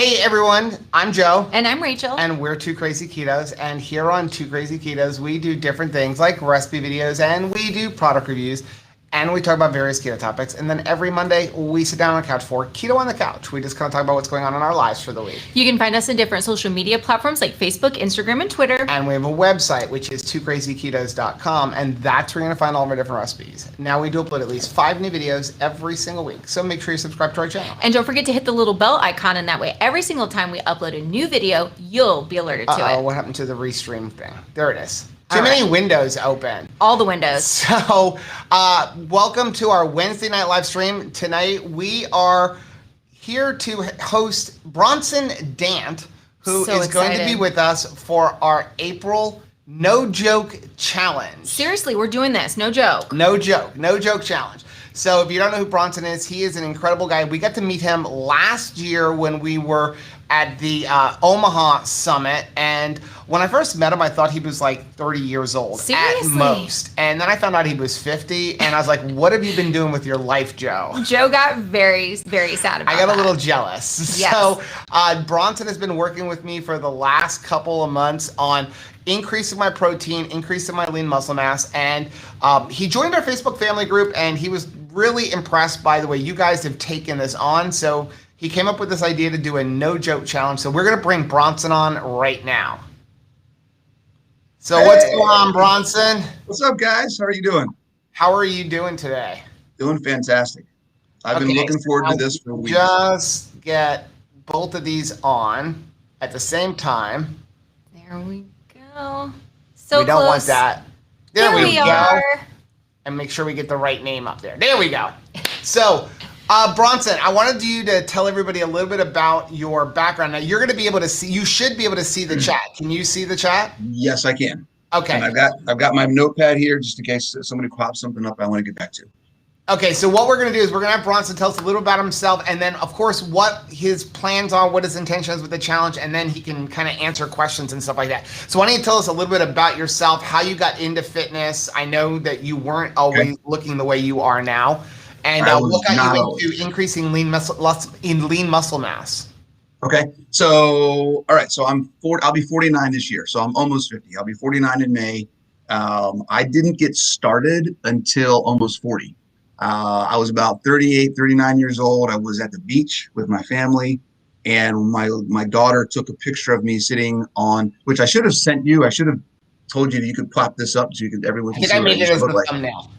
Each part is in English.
Hey everyone, I'm Joe. And I'm Rachel. And we're Two Crazy Ketos. And here on Two Crazy Ketos, we do different things like recipe videos and we do product reviews. And we talk about various keto topics. And then every Monday, we sit down on the couch for Keto on the Couch. We just kind of talk about what's going on in our lives for the week. You can find us on different social media platforms like Facebook, Instagram, and Twitter. And we have a website, which is twocrazyketos.com. And that's where you're going to find all of our different recipes. Now we do upload at least 5 new videos every single week. So make sure you subscribe to our channel. And don't forget to hit the little bell icon. And that way, every single time we upload a new video, you'll be alerted to it. What happened to the restream thing? There it is. Too many windows open. All the windows. So, welcome to our Wednesday night live stream. Tonight, we are here to host Bronson Dant, who is going to be with us for our April No Joke Challenge. Seriously, we're doing this. No joke. No joke. No joke challenge. So, if you don't know who Bronson is, he is an incredible guy. We got to meet him last year when we were at the Omaha Summit, and when I first met him, I thought he was like 30 years old. Seriously? At most. And then I found out he was 50, and I was like, what have you been doing with your life, Joe? Joe got very, very sad about that. I got a little jealous. Yes. So Bronson has been working with me for the last couple of months on increasing my protein, increasing my lean muscle mass, and he joined our Facebook family group, and he was really impressed by the way you guys have taken this on. So he came up with this idea to do a no joke challenge. So we're going to bring Bronson on right now. So hey, what's going on, Bronson? What's up, guys? How are you doing? How are you doing today? Doing fantastic. I've been looking forward to this for weeks. Just get both of these on at the same time. There we go. So we don't want that. There we go. Are. And make sure we get the right name up there. There we go. So, Bronson, I wanted you to tell everybody a little bit about your background. Now, you're going to be able to see, you should be able to see the chat. Can you see the chat? Yes, I can. Okay. And I've got my notepad here just in case somebody pops something up I want to get back to. Okay, so what we're going to do is we're going to have Bronson tell us a little about himself, and then, of course, what his plans are, what his intention is with the challenge, and then he can kind of answer questions and stuff like that. So why don't you tell us a little bit about yourself, how you got into fitness? I know that you weren't always looking the way you are now. And what got you into increasing lean muscle mass? Okay, so all right, so I'll be 49 this year, so I'm almost 50. I'll be 49 in May. I didn't get started until almost 40. I was about 38, 39 years old. I was at the beach with my family, and my daughter took a picture of me sitting on, which I should have sent you. I should have told you that you could pop this up so you could everyone can see. I think I made it as the thumbnail.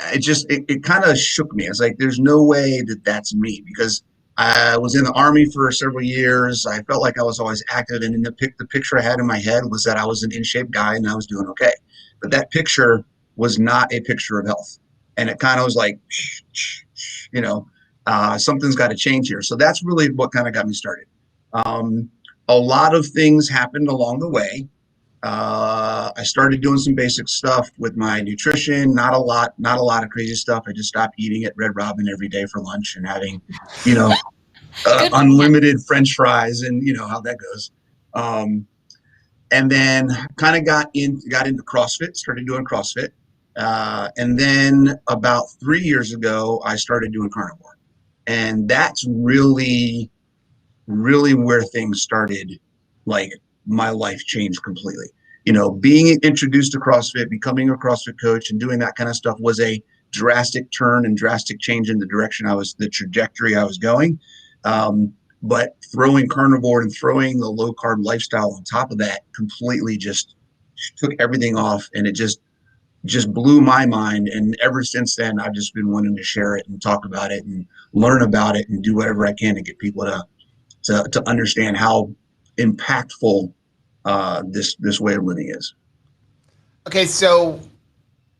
It kind of shook me. I was like, there's no way that that's me, because I was in the Army for several years. I felt like I was always active, and in the picture I had in my head was that I was an in-shape guy and I was doing okay. But that picture was not a picture of health. And it kind of was like, you know, something's got to change here. So that's really what kind of got me started. A lot of things happened along the way. I started doing some basic stuff with my nutrition, not a lot of crazy stuff. I just stopped eating at Red Robin every day for lunch and having, you know, unlimited French fries, and you know how that goes. And then kind of got into CrossFit, started doing CrossFit. And then about 3 years ago, I started doing carnivore. And that's really, really where things started. Like, my life changed completely. You know, being introduced to CrossFit, becoming a CrossFit coach, and doing that kind of stuff was a drastic turn and drastic change in the direction the trajectory I was going. But throwing carnivore and throwing the low carb lifestyle on top of that completely just took everything off, and it just blew my mind. And ever since then, I've just been wanting to share it and talk about it and learn about it and do whatever I can to get people to understand how impactful this way of living is. Okay, so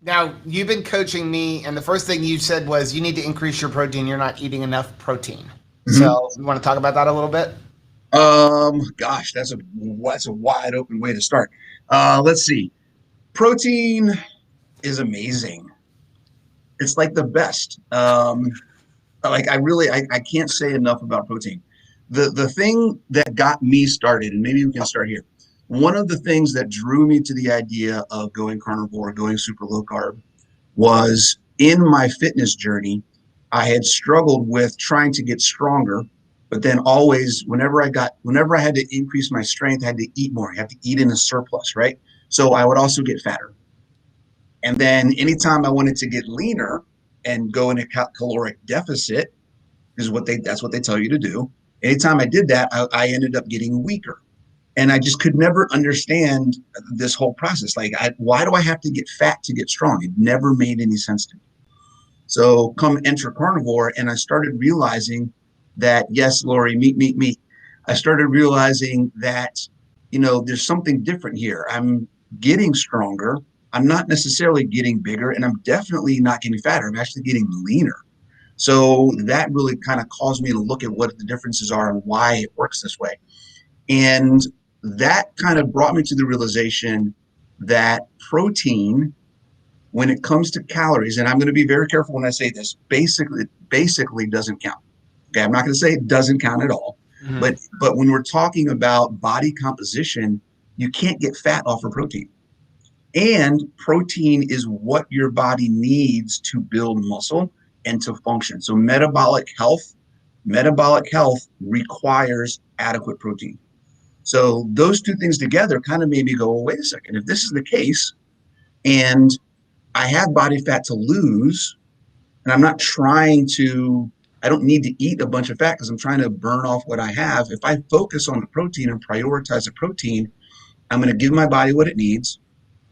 now you've been coaching me, and the first thing you said was you need to increase your protein. You're not eating enough protein. Mm-hmm. So you want to talk about that a little bit? Gosh, that's a wide open way to start. Let's see. Protein is amazing. It's like the best. Like I can't say enough about protein. The thing that got me started, and maybe we can start here. One of the things that drew me to the idea of going carnivore, going super low carb, was in my fitness journey, I had struggled with trying to get stronger, but then always, whenever I had to increase my strength, I had to eat more. I had to eat in a surplus, right? So I would also get fatter. And then anytime I wanted to get leaner and go into caloric deficit, that's what they tell you to do. Anytime I did that, I ended up getting weaker. And I just could never understand this whole process. Like, why do I have to get fat to get strong? It never made any sense to me. So come enter carnivore, and I started realizing that, yes, Lori, meat. I started realizing that, there's something different here. I'm getting stronger. I'm not necessarily getting bigger, and I'm definitely not getting fatter. I'm actually getting leaner. So that really kind of caused me to look at what the differences are and why it works this way. And that kind of brought me to the realization that protein, when it comes to calories, and I'm going to be very careful when I say this, basically doesn't count. Okay, I'm not going to say it doesn't count at all, but when we're talking about body composition, you can't get fat off of protein. And protein is what your body needs to build muscle and to function. So metabolic health requires adequate protein. So those two things together kind of made me go, well, wait a second, if this is the case and I have body fat to lose, and I don't need to eat a bunch of fat because I'm trying to burn off what I have. If I focus on the protein and prioritize the protein, I'm going to give my body what it needs.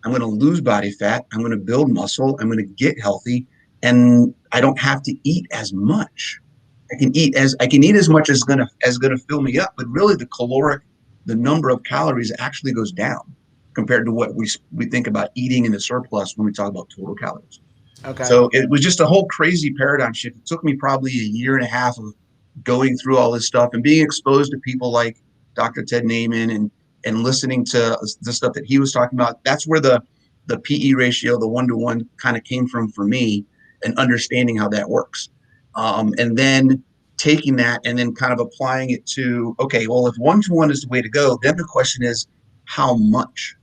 I'm going to lose body fat. I'm going to build muscle. I'm going to get healthy, and I don't have to eat as much. I can eat as much as going to fill me up, but really the number of calories actually goes down compared to what we think about eating in the surplus when we talk about total calories. Okay. So it was just a whole crazy paradigm shift. It took me probably a year and a half of going through all this stuff and being exposed to people like Dr. Ted Naiman and listening to the stuff that he was talking about. That's where the PE ratio, the 1-to-1 kind of came from for me, and understanding how that works. And then taking that and then kind of applying it to, okay, well, if 1-to-1 is the way to go, then the question is how much?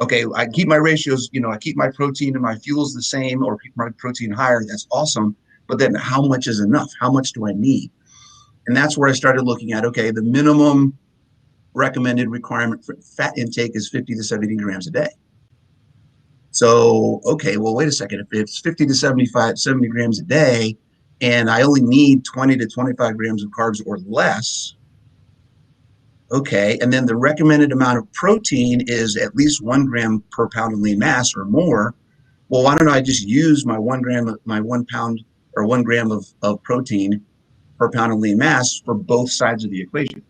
Okay, I keep my ratios, I keep my protein and my fuels the same, or keep my protein higher. That's awesome. But then how much is enough? How much do I need? And that's where I started looking at, okay, the minimum recommended requirement for fat intake is 50 to 70 grams a day. So, okay, well, wait a second. If it's 50 to 70 grams a day, and I only need 20 to 25 grams of carbs or less, okay, and then the recommended amount of protein is at least 1 gram per pound of lean mass or more. Well, why don't I just use my 1 gram of protein per pound of lean mass for both sides of the equation?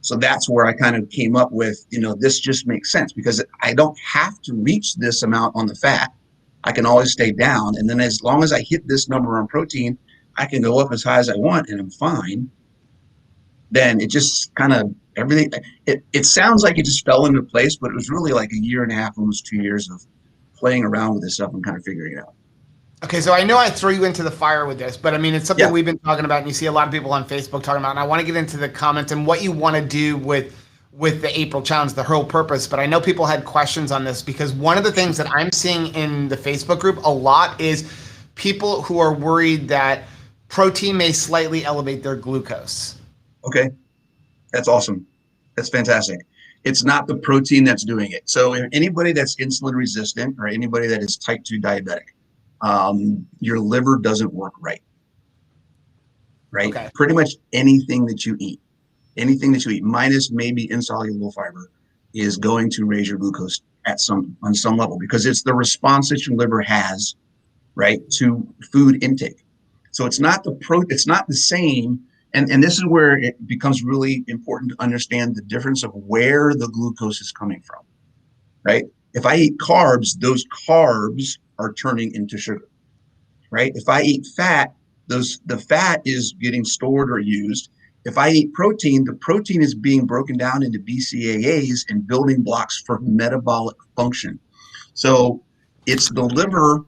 So that's where I kind of came up with, this just makes sense because I don't have to reach this amount on the fat. I can always stay down. And then as long as I hit this number on protein, I can go up as high as I want and I'm fine. Then it just kind of everything, it sounds like it just fell into place, but it was really like a year and a half, almost 2 years of playing around with this stuff and kind of figuring it out. Okay, so I know I threw you into the fire with this, but I mean, it's something we've been talking about, and you see a lot of people on Facebook talking about, and I want to get into the comments and what you want to do with the April challenge, the whole purpose. But I know people had questions on this because one of the things that I'm seeing in the Facebook group a lot is people who are worried that protein may slightly elevate their glucose. Okay, that's awesome. That's fantastic. It's not the protein that's doing it. So anybody that's insulin resistant or anybody that is type 2 diabetic, your liver doesn't work right. Okay. Pretty much anything that you eat, minus maybe insoluble fiber, is going to raise your glucose on some level because it's the response that your liver has, right, to food intake. So it's not it's not the same. And this is where it becomes really important to understand the difference of where the glucose is coming from, right? If I eat carbs, those carbs are turning into sugar, right? If I eat fat, the fat is getting stored or used. If I eat protein, the protein is being broken down into BCAAs and building blocks for metabolic function. So it's the liver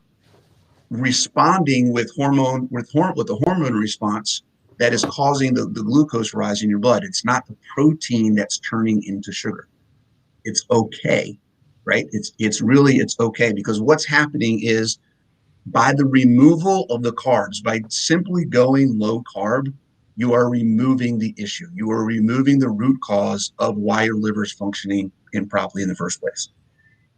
responding with the hormone response that is causing the glucose rise in your blood. It's not the protein that's turning into sugar. It's okay, right? It's okay because what's happening is By the removal of the carbs, by simply going low carb, you are removing the issue. You are removing the root cause of why your liver is functioning improperly in the first place.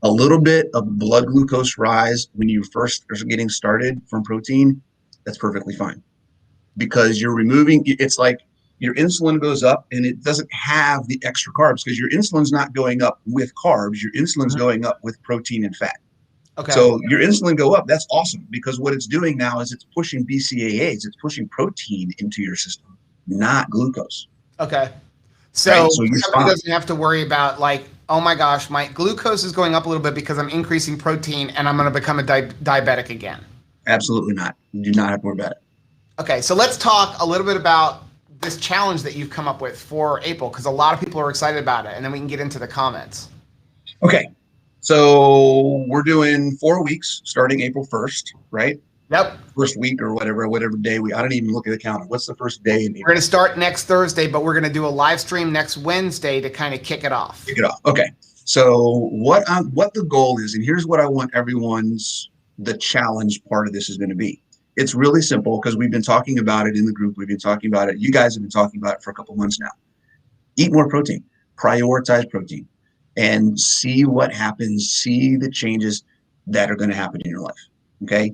A little bit of blood glucose rise when you first are getting started from protein, that's perfectly fine, because you're removing, it's like your insulin goes up and it doesn't have the extra carbs because your insulin's not going up with carbs. Your insulin's going up with protein and fat. Okay. So your insulin go up. That's awesome, because what it's doing now is it's pushing BCAAs. It's pushing protein into your system, not glucose. Okay. So, right? So somebody doesn't have to worry about like, oh my gosh, my glucose is going up a little bit because I'm increasing protein and I'm going to become a diabetic again. Absolutely not. You do not have to worry about it. Okay. So let's talk a little bit about this challenge that you've come up with for April, because a lot of people are excited about it, and then we can get into the comments. Okay. So we're doing 4 weeks starting April 1st, right? Yep. First week or whatever day I don't even look at the calendar. What's the first day in April? We're going to start next Thursday, but we're going to do a live stream next Wednesday to kind of kick it off. Okay. So what the goal is, and here's what I want the challenge part of this is going to be. It's really simple, because we've been talking about it in the group. We've been talking about it. You guys have been talking about it for a couple months now. Eat more protein, prioritize protein, and see what happens, see the changes that are going to happen in your life. Okay.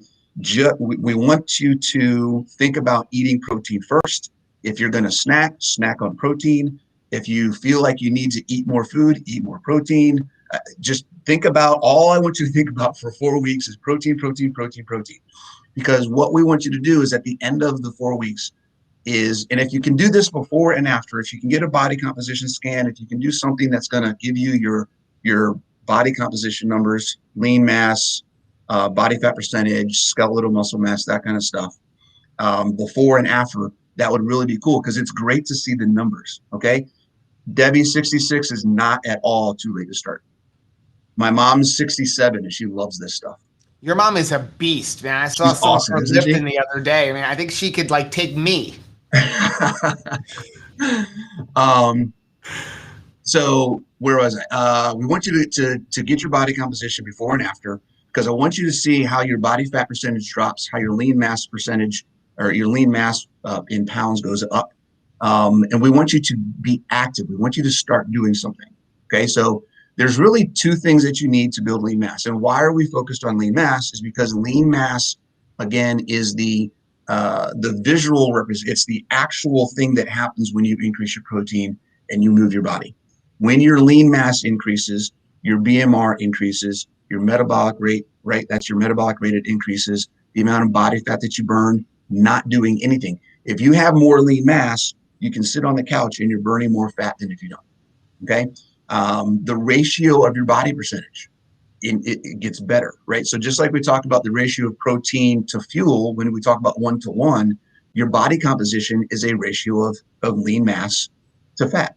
We want you to think about eating protein first. If you're going to snack on protein. If you feel like you need to eat more food, eat more protein. Just think about, all I want you to think about for 4 weeks is protein, protein, protein, protein. Because what we want you to do is at the end of the 4 weeks is, and if you can do this before and after, if you can get a body composition scan, if you can do something that's going to give you your body composition numbers, lean mass, body fat percentage, skeletal muscle mass, that kind of stuff, before and after, that would really be cool, because it's great to see the numbers. Okay. Debbie, 66 is not at all too late to start. My mom's 67 and she loves this stuff. Your mom is a beast, man. I saw some awesome, of her lifting the other day. I mean, I think she could like take me. So where was I? We want you to get your body composition before and after, because I want you to see how your body fat percentage drops, how your lean mass percentage, or your lean mass in pounds goes up. And we want you to be active. We want you to start doing something. Okay. So there's really 2 things that you need to build lean mass. And why are we focused on lean mass? Is because lean mass, again, is the visual representation. It's the actual thing that happens when you increase your protein and you move your body. When your lean mass increases, your BMR increases, your metabolic rate, right? That's your metabolic rate, it increases. The amount of body fat that you burn, not doing anything. If you have more lean mass, you can sit on the couch and you're burning more fat than if you don't. Okay. The ratio of your body percentage, it gets better, right? So just like we talked about the ratio of protein to fuel, when we talk about 1-to-1, your body composition is a ratio of lean mass to fat.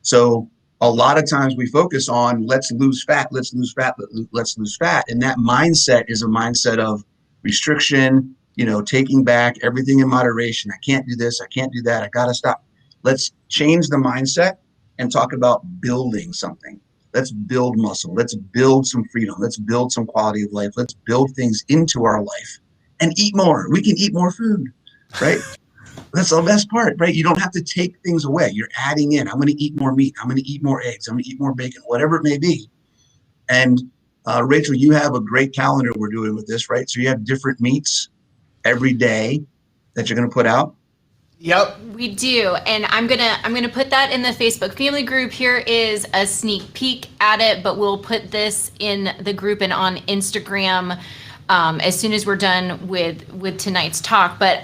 So a lot of times we focus on let's lose fat. And that mindset is a mindset of restriction, taking back, everything in moderation. I can't do this. I can't do that. I got to stop. Let's change the mindset and talk about building something. Let's build muscle. Let's build some freedom. Let's build some quality of life. Let's build things into our life and eat more. We can eat more food, right? That's the best part, right? You don't have to take things away. You're adding in. I'm going to eat more meat. I'm going to eat more eggs. I'm going to eat more bacon, whatever it may be. And Rachel, you have a great calendar we're doing with this, right? So you have different meats every day that you're going to put out. Yep. We do. And I'm gonna put that in the Facebook family group. Here is a sneak peek at it, but we'll put this in the group and on Instagram as soon as we're done with tonight's talk. But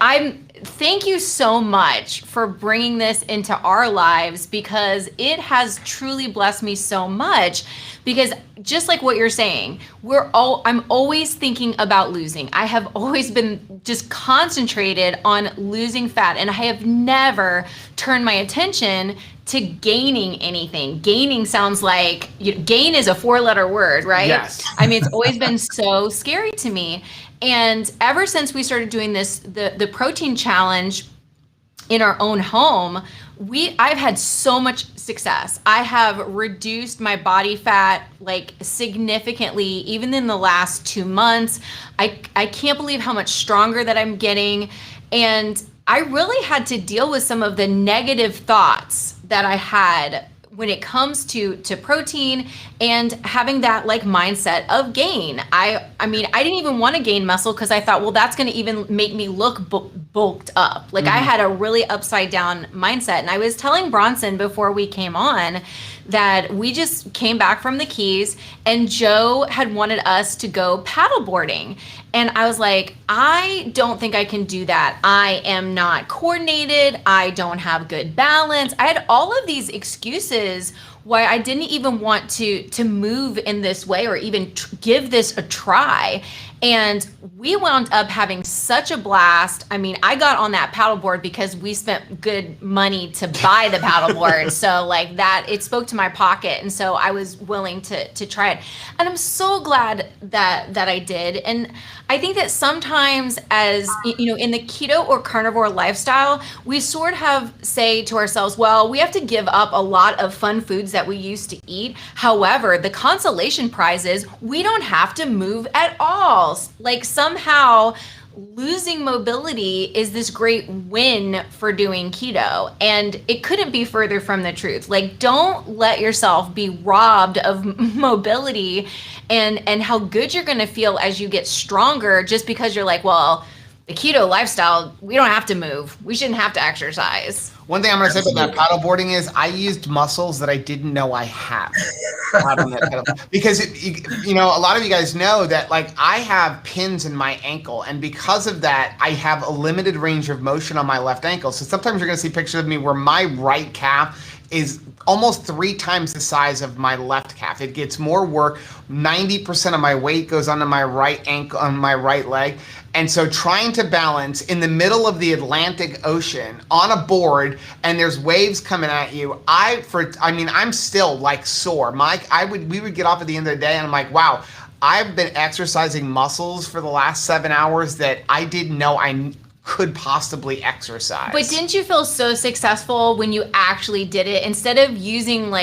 thank you so much for bringing this into our lives, because it has truly blessed me so much. Because just like what you're saying, I'm always thinking about losing. I have always been just concentrated on losing fat, and I have never turned my attention to gaining anything. Gaining sounds like, gain is a 4-letter word, right? Yes. I mean, it's always been so scary to me. And ever since we started doing this, the protein challenge, in our own home, I've had so much success. I have reduced my body fat like significantly, even in the last 2 months. I can't believe how much stronger that I'm getting. And I really had to deal with some of the negative thoughts that I had when it comes to protein and having that like mindset of gain. I mean, I didn't even want to gain muscle because I thought, well, that's going to even make me look bulked up. Like I had a really upside down mindset. And I was telling Bronson before we came on that we just came back from the Keys and Joe had wanted us to go paddleboarding. And I was like, I don't think I can do that. I am not coordinated. I don't have good balance. I had all of these excuses why I didn't even want to move in this way or even give this a try. And we wound up having such a blast. I mean, I got on that paddleboard because we spent good money to buy the paddleboard. So like that, it spoke to my pocket. And so I was willing to try it. And I'm so glad that I did. And I think that sometimes as, you know, in the keto or carnivore lifestyle, we sort of say to ourselves, well, we have to give up a lot of fun foods that we used to eat. However, the consolation prize is we don't have to move at all. Like somehow losing mobility is this great win for doing keto. And it couldn't be further from the truth. Like, don't let yourself be robbed of mobility and how good you're going to feel as you get stronger just because you're like, well, the keto lifestyle, we don't have to move. We shouldn't have to exercise. One thing I'm going to say about that paddleboarding is I used muscles that I didn't know I had. Out on that pedal. Because you know, a lot of you guys know that like I have pins in my ankle, and because of that I have a limited range of motion on my left ankle. So sometimes you're going to see pictures of me where my right calf is almost 3 times the size of my left calf. It gets more work. 90% of my weight goes onto my right ankle, on my right leg. And so trying to balance in the middle of the Atlantic Ocean on a board and there's waves coming at you, I'm still like sore. We would get off at the end of the day and I'm like, wow, I've been exercising muscles for the last 7 hours that I didn't know I could possibly exercise. But didn't you feel so successful when you actually did it instead of using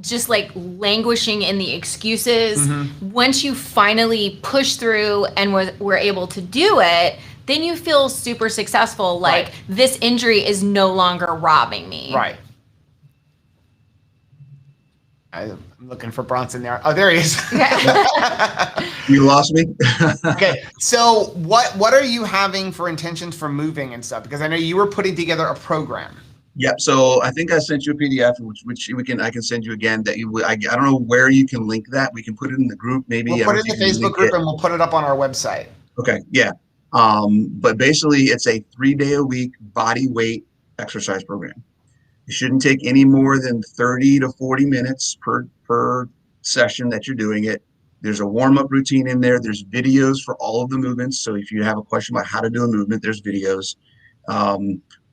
just languishing in the excuses? Once you finally push through and were able to do it, then you feel super successful. Like, this injury is no longer robbing me. Right. I'm looking for Bronson there. Oh, there he is. You lost me. Okay, so what are you having for intentions for moving and stuff? Because I know you were putting together a program. Yep. So I think I sent you a PDF, which I can send you again. I don't know where you can link that. We can put it in the group. Maybe we'll put it in the Facebook group and we'll put it up on our website. Okay. Yeah. But basically, it's a 3-day-a-week body weight exercise program. You shouldn't take any more than 30 to 40 minutes per session that you're doing it. There's a warm-up routine in there. There's videos for all of the movements. So if you have a question about how to do a movement, there's videos.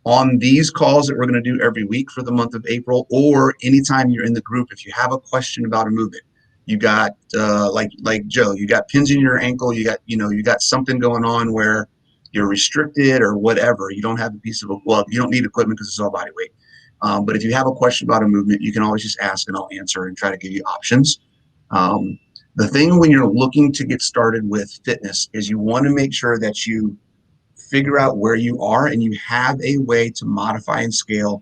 On these calls that we're going to do every week for the month of April, or anytime you're in the group, if you have a question about a movement, you got like Joe, you got pins in your ankle, you got something going on where you're restricted or whatever. You don't have a piece of you don't need equipment because it's all body weight. But if you have a question about a movement, you can always just ask and I'll answer and try to give you options. The thing when you're looking to get started with fitness is you want to make sure that you figure out where you are and you have a way to modify and scale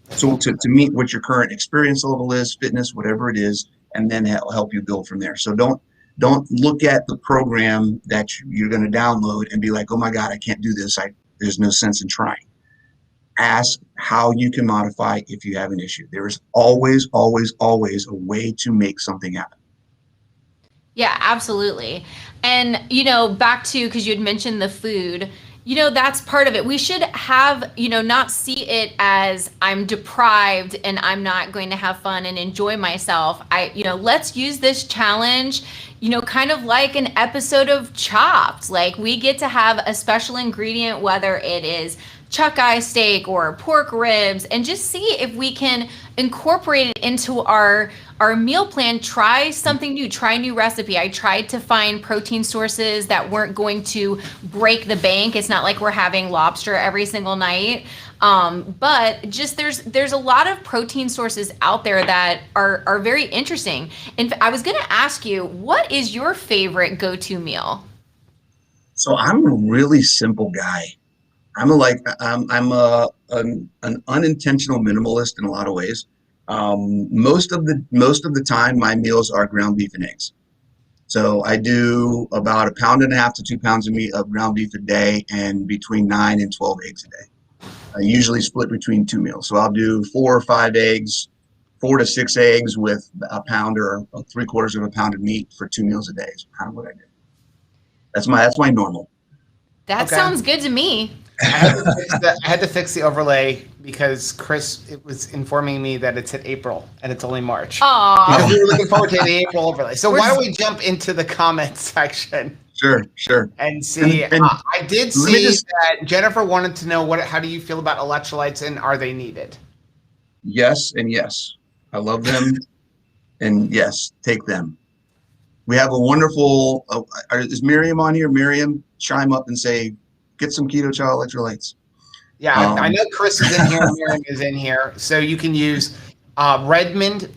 so to meet what your current experience level is, fitness, whatever it is, and then help you build from there. So don't look at the program that you're going to download and be like, oh my God, I can't do this. There's no sense in trying. Ask how you can modify if you have an issue. There is always, always, always a way to make something happen. Yeah, absolutely. And, back to, because you had mentioned the food, that's part of it. We should have, not see it as I'm deprived and I'm not going to have fun and enjoy myself. Let's use this challenge, kind of like an episode of Chopped. Like, we get to have a special ingredient, whether it is chuck eye steak or pork ribs, and just see if we can incorporate it into our meal plan. Try something new, try a new recipe. I tried to find protein sources that weren't going to break the bank. It's not like we're having lobster every single night. But just there's a lot of protein sources out there that are very interesting. And I was going to ask you, what is your favorite go-to meal? So I'm a really simple guy. I'm an unintentional minimalist in a lot of ways. Most of the time, my meals are ground beef and eggs. So I do about 1.5 pounds to 2 pounds of ground beef a day, and between 9 and 12 eggs a day. I usually split between 2 meals. So I'll do 4 or 5 eggs, 4 to 6 eggs with 1 pound or 3/4 pound of meat for 2 meals a day. Is kind of what I do. That's my normal. That sounds good to me. I had to fix the overlay because Chris was informing me that it's in April and it's only March. Aww. Because we were looking forward to the April overlay. So why don't we jump into the comments section? Sure. And see, I did see that Jennifer wanted to know how do you feel about electrolytes and are they needed? Yes and yes. I love them, and yes, take them. We have a wonderful. Is Miriam on here? Miriam, chime up and say, get some keto chow electrolytes. Yeah, I know Chris is in here. Miriam is in here. So you can use Redmond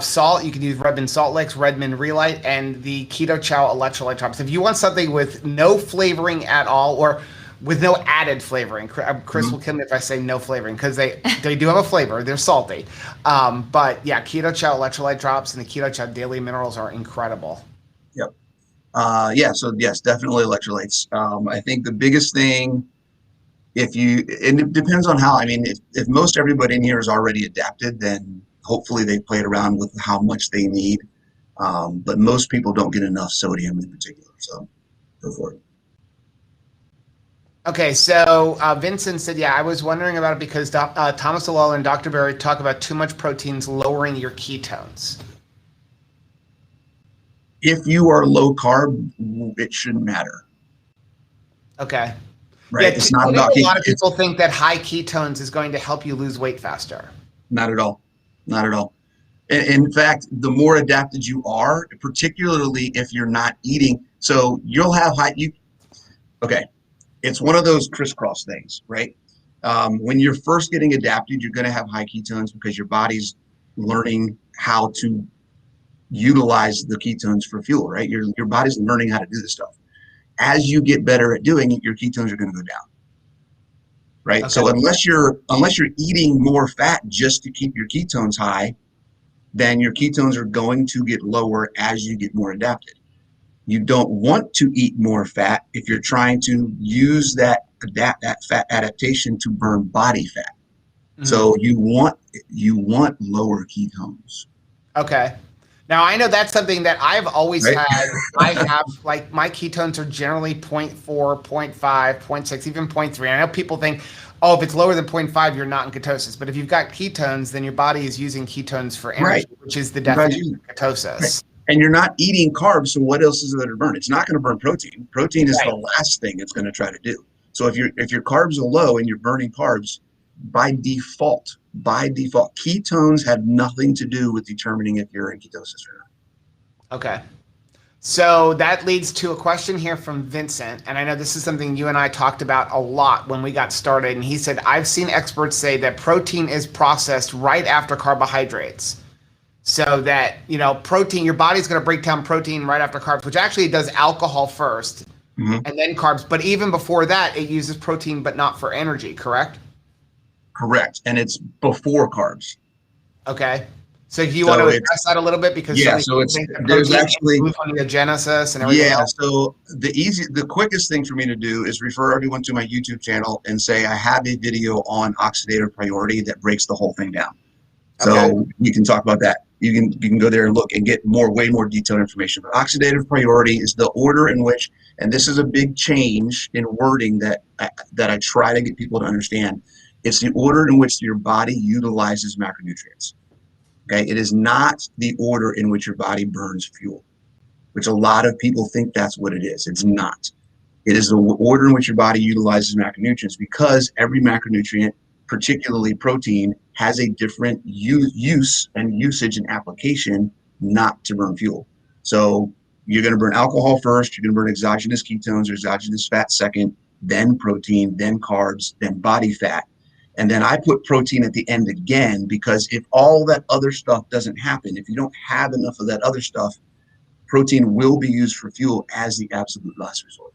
salt. You can use Redmond Salt Licks, Redmond Relight, and the keto chow electrolyte drops. If you want something with no flavoring at all, or with no added flavoring, Chris will kill me if I say no flavoring, because they do have a flavor. They're salty. But yeah, keto chow electrolyte drops and the keto chow daily minerals are incredible. Yep. So yes, definitely electrolytes. I think the biggest thing, and it depends on how, if most everybody in here is already adapted, then hopefully they played around with how much they need. But most people don't get enough sodium in particular, so go for it. Okay, so Vincent said, yeah, I was wondering about it because Thomas DeLawler and Dr. Berry talk about too much proteins lowering your ketones. If you are low carb, it shouldn't matter. Okay. Right. Yeah, it's not about a lot of people think that high ketones is going to help you lose weight faster. Not at all. Not at all. In fact, the more adapted you are, particularly if you're not eating, so you'll have okay. It's one of those crisscross things, right? When you're first getting adapted, you're going to have high ketones because your body's learning how to utilize the ketones for fuel, right? Your body's learning how to do this stuff. As you get better at doing it, your ketones are going to go down, right? Okay. So unless you're eating more fat just to keep your ketones high, then your ketones are going to get lower as you get more adapted. You don't want to eat more fat if you're trying to use that fat adaptation to burn body fat. Mm-hmm. So you want lower ketones. Okay. Now I know that's something that I've always had. I have like my ketones are generally 0.4, 0.5, 0.6, even 0.3. I know people think, oh, if it's lower than 0.5, you're not in ketosis. But if you've got ketones, then your body is using ketones for energy, which is the definition of ketosis. Right. And you're not eating carbs, so what else is there to burn? It's not going to burn protein. Protein is the last thing it's going to try to do. So if your carbs are low and you're burning carbs, by default, ketones have nothing to do with determining if you're in ketosis or not. Okay. So that leads to a question here from Vincent. And I know this is something you and I talked about a lot when we got started. And he said, I've seen experts say that protein is processed right after carbohydrates. So that, protein, your body's going to break down protein right after carbs, which actually does alcohol first and then carbs. But even before that, it uses protein, but not for energy, correct? Correct. And it's before carbs. Okay. So you want to address that a little bit? Because there's actually gluconeogenesis and everything else. So the quickest thing for me to do is refer everyone to my YouTube channel and say, I have a video on oxidative priority that breaks the whole thing down. So we can talk about that. You can go there and look and get way more detailed information. But oxidative priority is the order in which, and this is a big change in wording that I try to get people to understand. It's the order in which your body utilizes macronutrients. Okay, it is not the order in which your body burns fuel, which a lot of people think that's what it is. It's not. It is the order in which your body utilizes macronutrients, because every macronutrient, particularly protein, has a different use and usage and application, not to burn fuel. So you're going to burn alcohol first, you're going to burn exogenous ketones or exogenous fat second, then protein, then carbs, then body fat. And then I put protein at the end again, because if all that other stuff doesn't happen, if you don't have enough of that other stuff, protein will be used for fuel as the absolute last resort.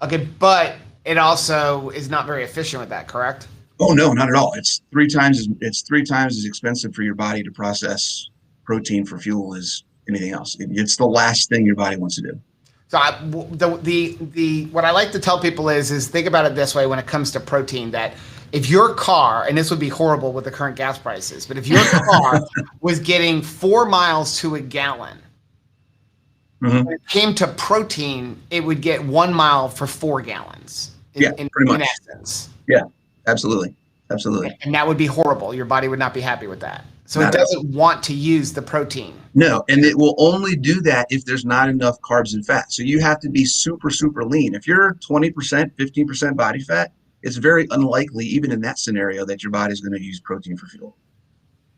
Okay, but it also is not very efficient with that, correct? Oh no, not at all. It's three times as expensive for your body to process protein for fuel as anything else. It's the last thing your body wants to do. So what I like to tell people is think about it this way when it comes to protein, that if your car, and this would be horrible with the current gas prices, but if your car was getting 4 miles to a gallon, when it came to protein, it would get 1 mile for 4 gallons. Pretty much. In essence. Yeah, absolutely. Absolutely. And that would be horrible. Your body would not be happy with that. So Not it doesn't want to use the protein. No, and it will only do that if there's not enough carbs and fat. So you have to be super, super lean. If you're 20%, 15% body fat, it's very unlikely, even in that scenario, that your body's going to use protein for fuel.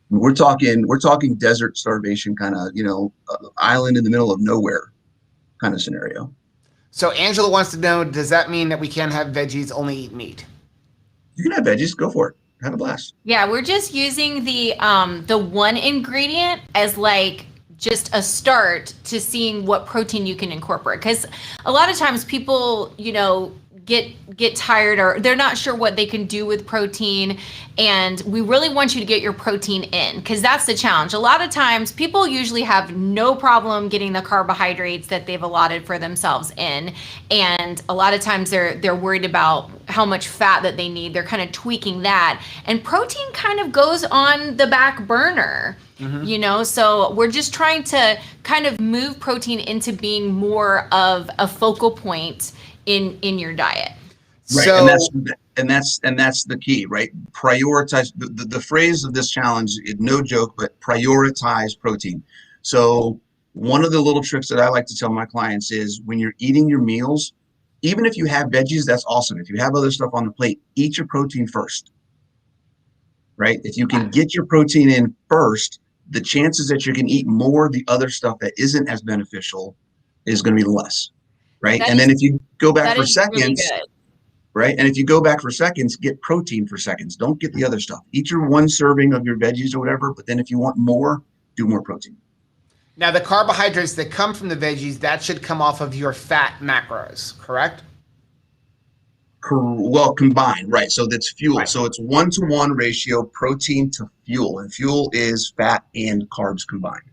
We're talking desert starvation kind of, island in the middle of nowhere kind of scenario. So Angela wants to know, does that mean that we can't have veggies, only eat meat? You can have veggies, go for it. Have a blast. Yeah, we're just using the one ingredient as like just a start to seeing what protein you can incorporate. Because a lot of times people, get tired, or they're not sure what they can do with protein, and we really want you to get your protein in, because that's the challenge. A lot of times people usually have no problem getting the carbohydrates that they've allotted for themselves in, and a lot of times they're worried about how much fat that they need. They're kind of tweaking that, and protein kind of goes on the back burner. So we're just trying to kind of move protein into being more of a focal point in your diet. Right. So, and that's the key, right? Prioritize the phrase of this challenge, no joke, but prioritize protein. So one of the little tricks that I like to tell my clients is, when you're eating your meals, even if you have veggies, that's awesome. If you have other stuff on the plate, eat your protein first, right? If you can get your protein in first, the chances that you can eat more of the other stuff that isn't as beneficial is going to be less. Right. And then if you go back for seconds, really, right. And if you go back for seconds, get protein for seconds. Don't get the other stuff. Eat your one serving of your veggies or whatever. But then if you want more, do more protein. Now, the carbohydrates that come from the veggies, that should come off of your fat macros, correct? Well, combined. Right. So that's fuel. Right. So it's 1-to-1 ratio protein to fuel, and fuel is fat and carbs combined.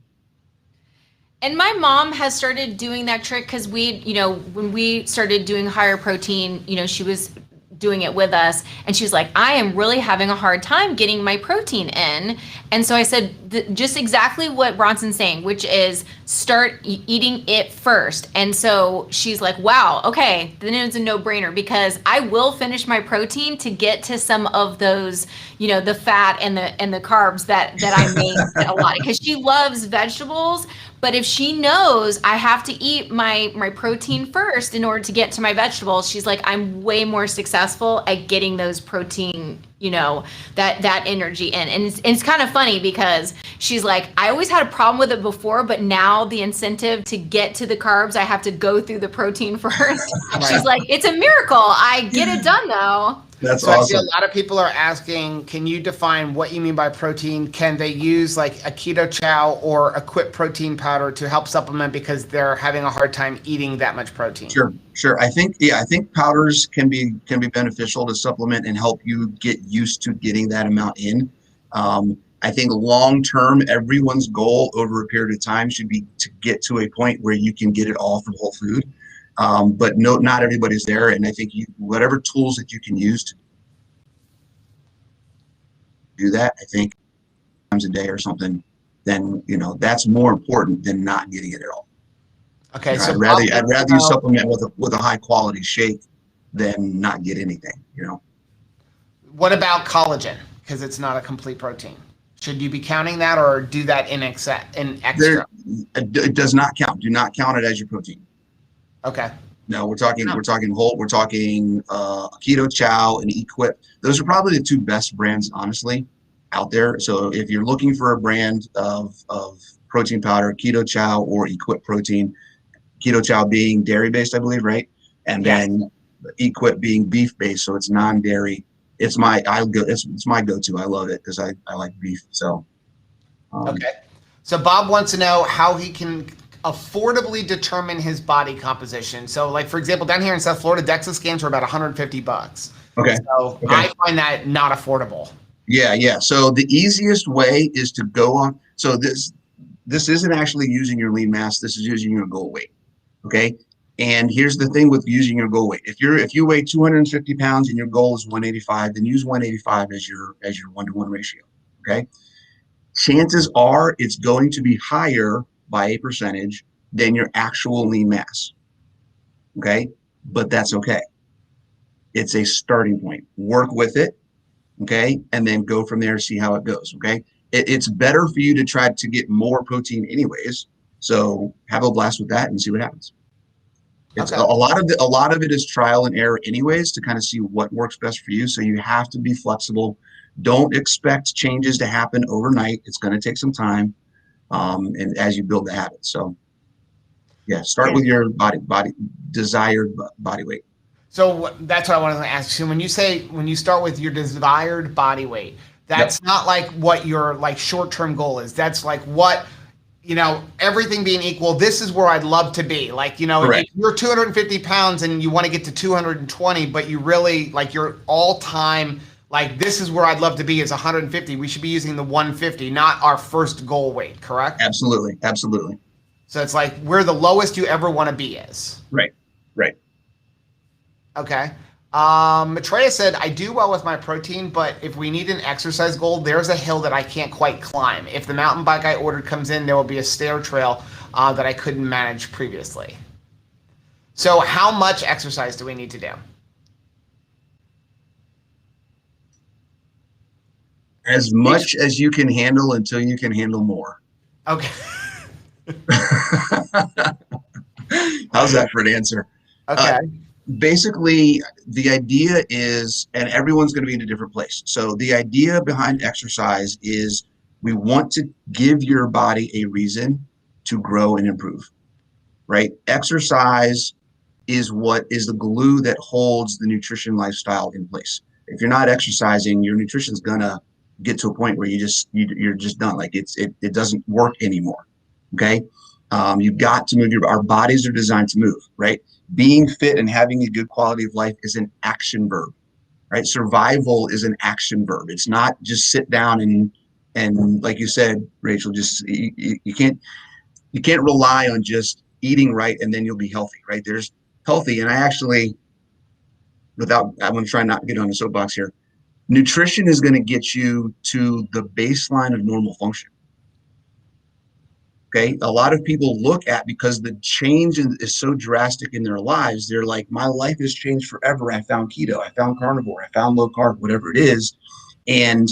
And my mom has started doing that trick, because when we started doing higher protein, she was doing it with us, and she was like, I am really having a hard time getting my protein in. And so I said, just exactly what Bronson's saying, which is start eating it first. And so she's like, wow, okay, then it's a no-brainer, because I will finish my protein to get to some of those, the fat and the carbs that I make a lot, because she loves vegetables. But if she knows I have to eat my protein first in order to get to my vegetables, she's like, I'm way more successful at getting those protein, that energy in. And it's kind of funny, because she's like, I always had a problem with it before, but now the incentive to get to the carbs, I have to go through the protein first. Right. She's like, it's a miracle. I get it done though. That's so awesome. I see a lot of people are asking, can you define what you mean by protein? Can they use like a keto chow or a quit protein powder to help supplement, because they're having a hard time eating that much protein? Sure. I think powders can be beneficial to supplement and help you get used to getting that amount in. I think long term, everyone's goal over a period of time should be to get to a point where you can get it all from whole food. But no, not everybody's there. And I think whatever tools that you can use to do that, I think times a day or something, then, that's more important than not getting it at all. Okay. So I'd rather you supplement with a high quality shake than not get anything, What about collagen? Because it's not a complete protein. Should you be counting that, or do that in extra? It does not count. Do not count it as your protein. Okay. No, we're talking whole. We're talking Keto Chow and Equip. Those are probably the two best brands, honestly, out there. So if you're looking for a brand of protein powder, Keto Chow or Equip protein, Keto Chow being dairy based, I believe, right? And then Equip being beef based, so it's non-dairy. It's my go-to. I love it because I like beef. So Okay. So Bob wants to know how he can affordably determine his body composition. So, like for example, down here in South Florida, DEXA scans are about $150. Okay. So I find that not affordable. Yeah. So the easiest way is to go on. So this isn't actually using your lean mass. This is using your goal weight. Okay. And here's the thing with using your goal weight. If you weigh 250 pounds and your goal is 185, then use 185 as your 1-to-1 ratio. Okay. Chances are it's going to be higher by a percentage than your actual lean mass. Okay. But that's okay. It's a starting point. Work with it. Okay. And then go from there, see how it goes. Okay. It's better for you to try to get more protein anyways. So have a blast with that and see what happens. It's a lot of it is trial and error anyways to kind of see what works best for you. So you have to be flexible. Don't expect changes to happen overnight. It's going to take some time. And as you build the habit. So yeah, start with your desired body weight. So that's what I wanted to ask you. When you start with your desired body weight, that's not like what your like short-term goal is. That's like what, everything being equal, this is where I'd love to be. Like, if you're 250 pounds and you want to get to 220, but you really like your all-time, like this is where I'd love to be is 150. We should be using the 150, not our first goal weight, correct? Absolutely. So it's like where the lowest you ever want to be is. Right. Okay. Maitreya said, I do well with my protein, but if we need an exercise goal, there's a hill that I can't quite climb. If the mountain bike I ordered comes in, there will be a stair trail that I couldn't manage previously. So how much exercise do we need to do? As much as you can handle until you can handle more. Okay. How's that for an answer? Okay. Basically, the idea is, and everyone's going to be in a different place. So the idea behind exercise is we want to give your body a reason to grow and improve, right? Exercise is what is the glue that holds the nutrition lifestyle in place. If you're not exercising, your nutrition's going to get to a point where you're just done. Like it doesn't work anymore. Okay. You've got to move. Our bodies are designed to move, right? Being fit and having a good quality of life is an action verb, right? Survival is an action verb. It's not just sit down and like you said, Rachel, just you can't rely on just eating right and then you'll be healthy, right? There's healthy, and I'm going to try not to get on a soapbox here. Nutrition is going to get you to the baseline of normal function. Okay. A lot of people look at, because the change is so drastic in their lives, they're like, my life has changed forever. I found keto, I found carnivore, I found low carb, whatever it is. And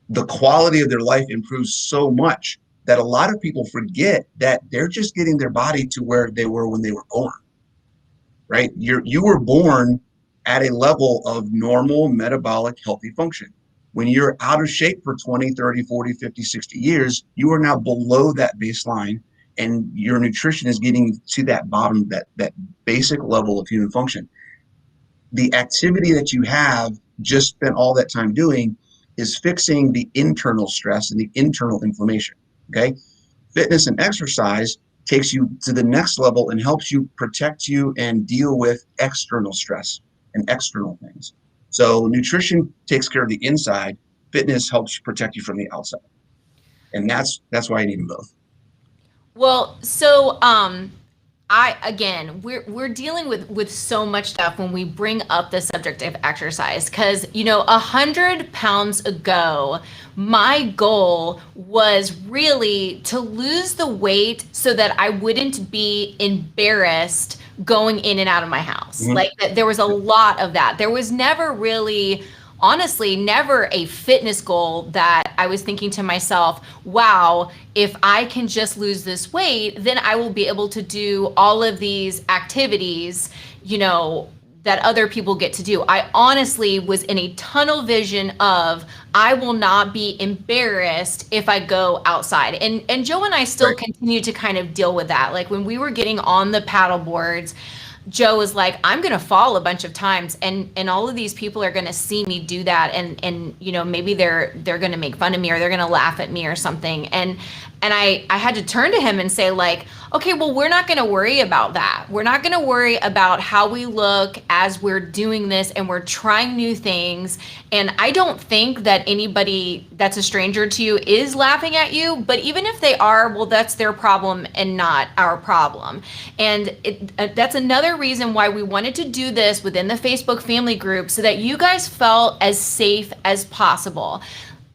the quality of their life improves so much that a lot of people forget that they're just getting their body to where they were when they were born, right? You were born at a level of normal metabolic healthy function. When you're out of shape for 20, 30, 40, 50, 60 years, you are now below that baseline, and your nutrition is getting to that bottom, that basic level of human function. The activity that you have just spent all that time doing is fixing the internal stress and the internal inflammation, okay? Fitness and exercise takes you to the next level and helps you protect you and deal with external stress and external things. So nutrition takes care of the inside. Fitness helps protect you from the outside. And that's why you need them both. Well, so we're dealing with so much stuff when we bring up the subject of exercise, because 100 pounds ago, my goal was really to lose the weight so that I wouldn't be embarrassed going in and out of my house. Mm-hmm. Like there was a lot of that. There was never really, honestly never a fitness goal that I was thinking to myself, wow, if I can just lose this weight, then I will be able to do all of these activities, you know, that other people get to do. I honestly was in a tunnel vision of, I will not be embarrassed if I go outside. And Joe and I still continue to kind of deal with that. Like when we were getting on the paddle boards, Joe was like, I'm going to fall a bunch of times, and all of these people are going to see me do that, and you know, maybe they're going to make fun of me, or they're going to laugh at me or something. And I had to turn to him and say, like, okay, well, we're not going to worry about that. We're not going to worry about how we look as we're doing this and we're trying new things. And I don't think that anybody that's a stranger to you is laughing at you, but even if they are, well, that's their problem and not our problem. And that's another reason why we wanted to do this within the Facebook family group, so that you guys felt as safe as possible.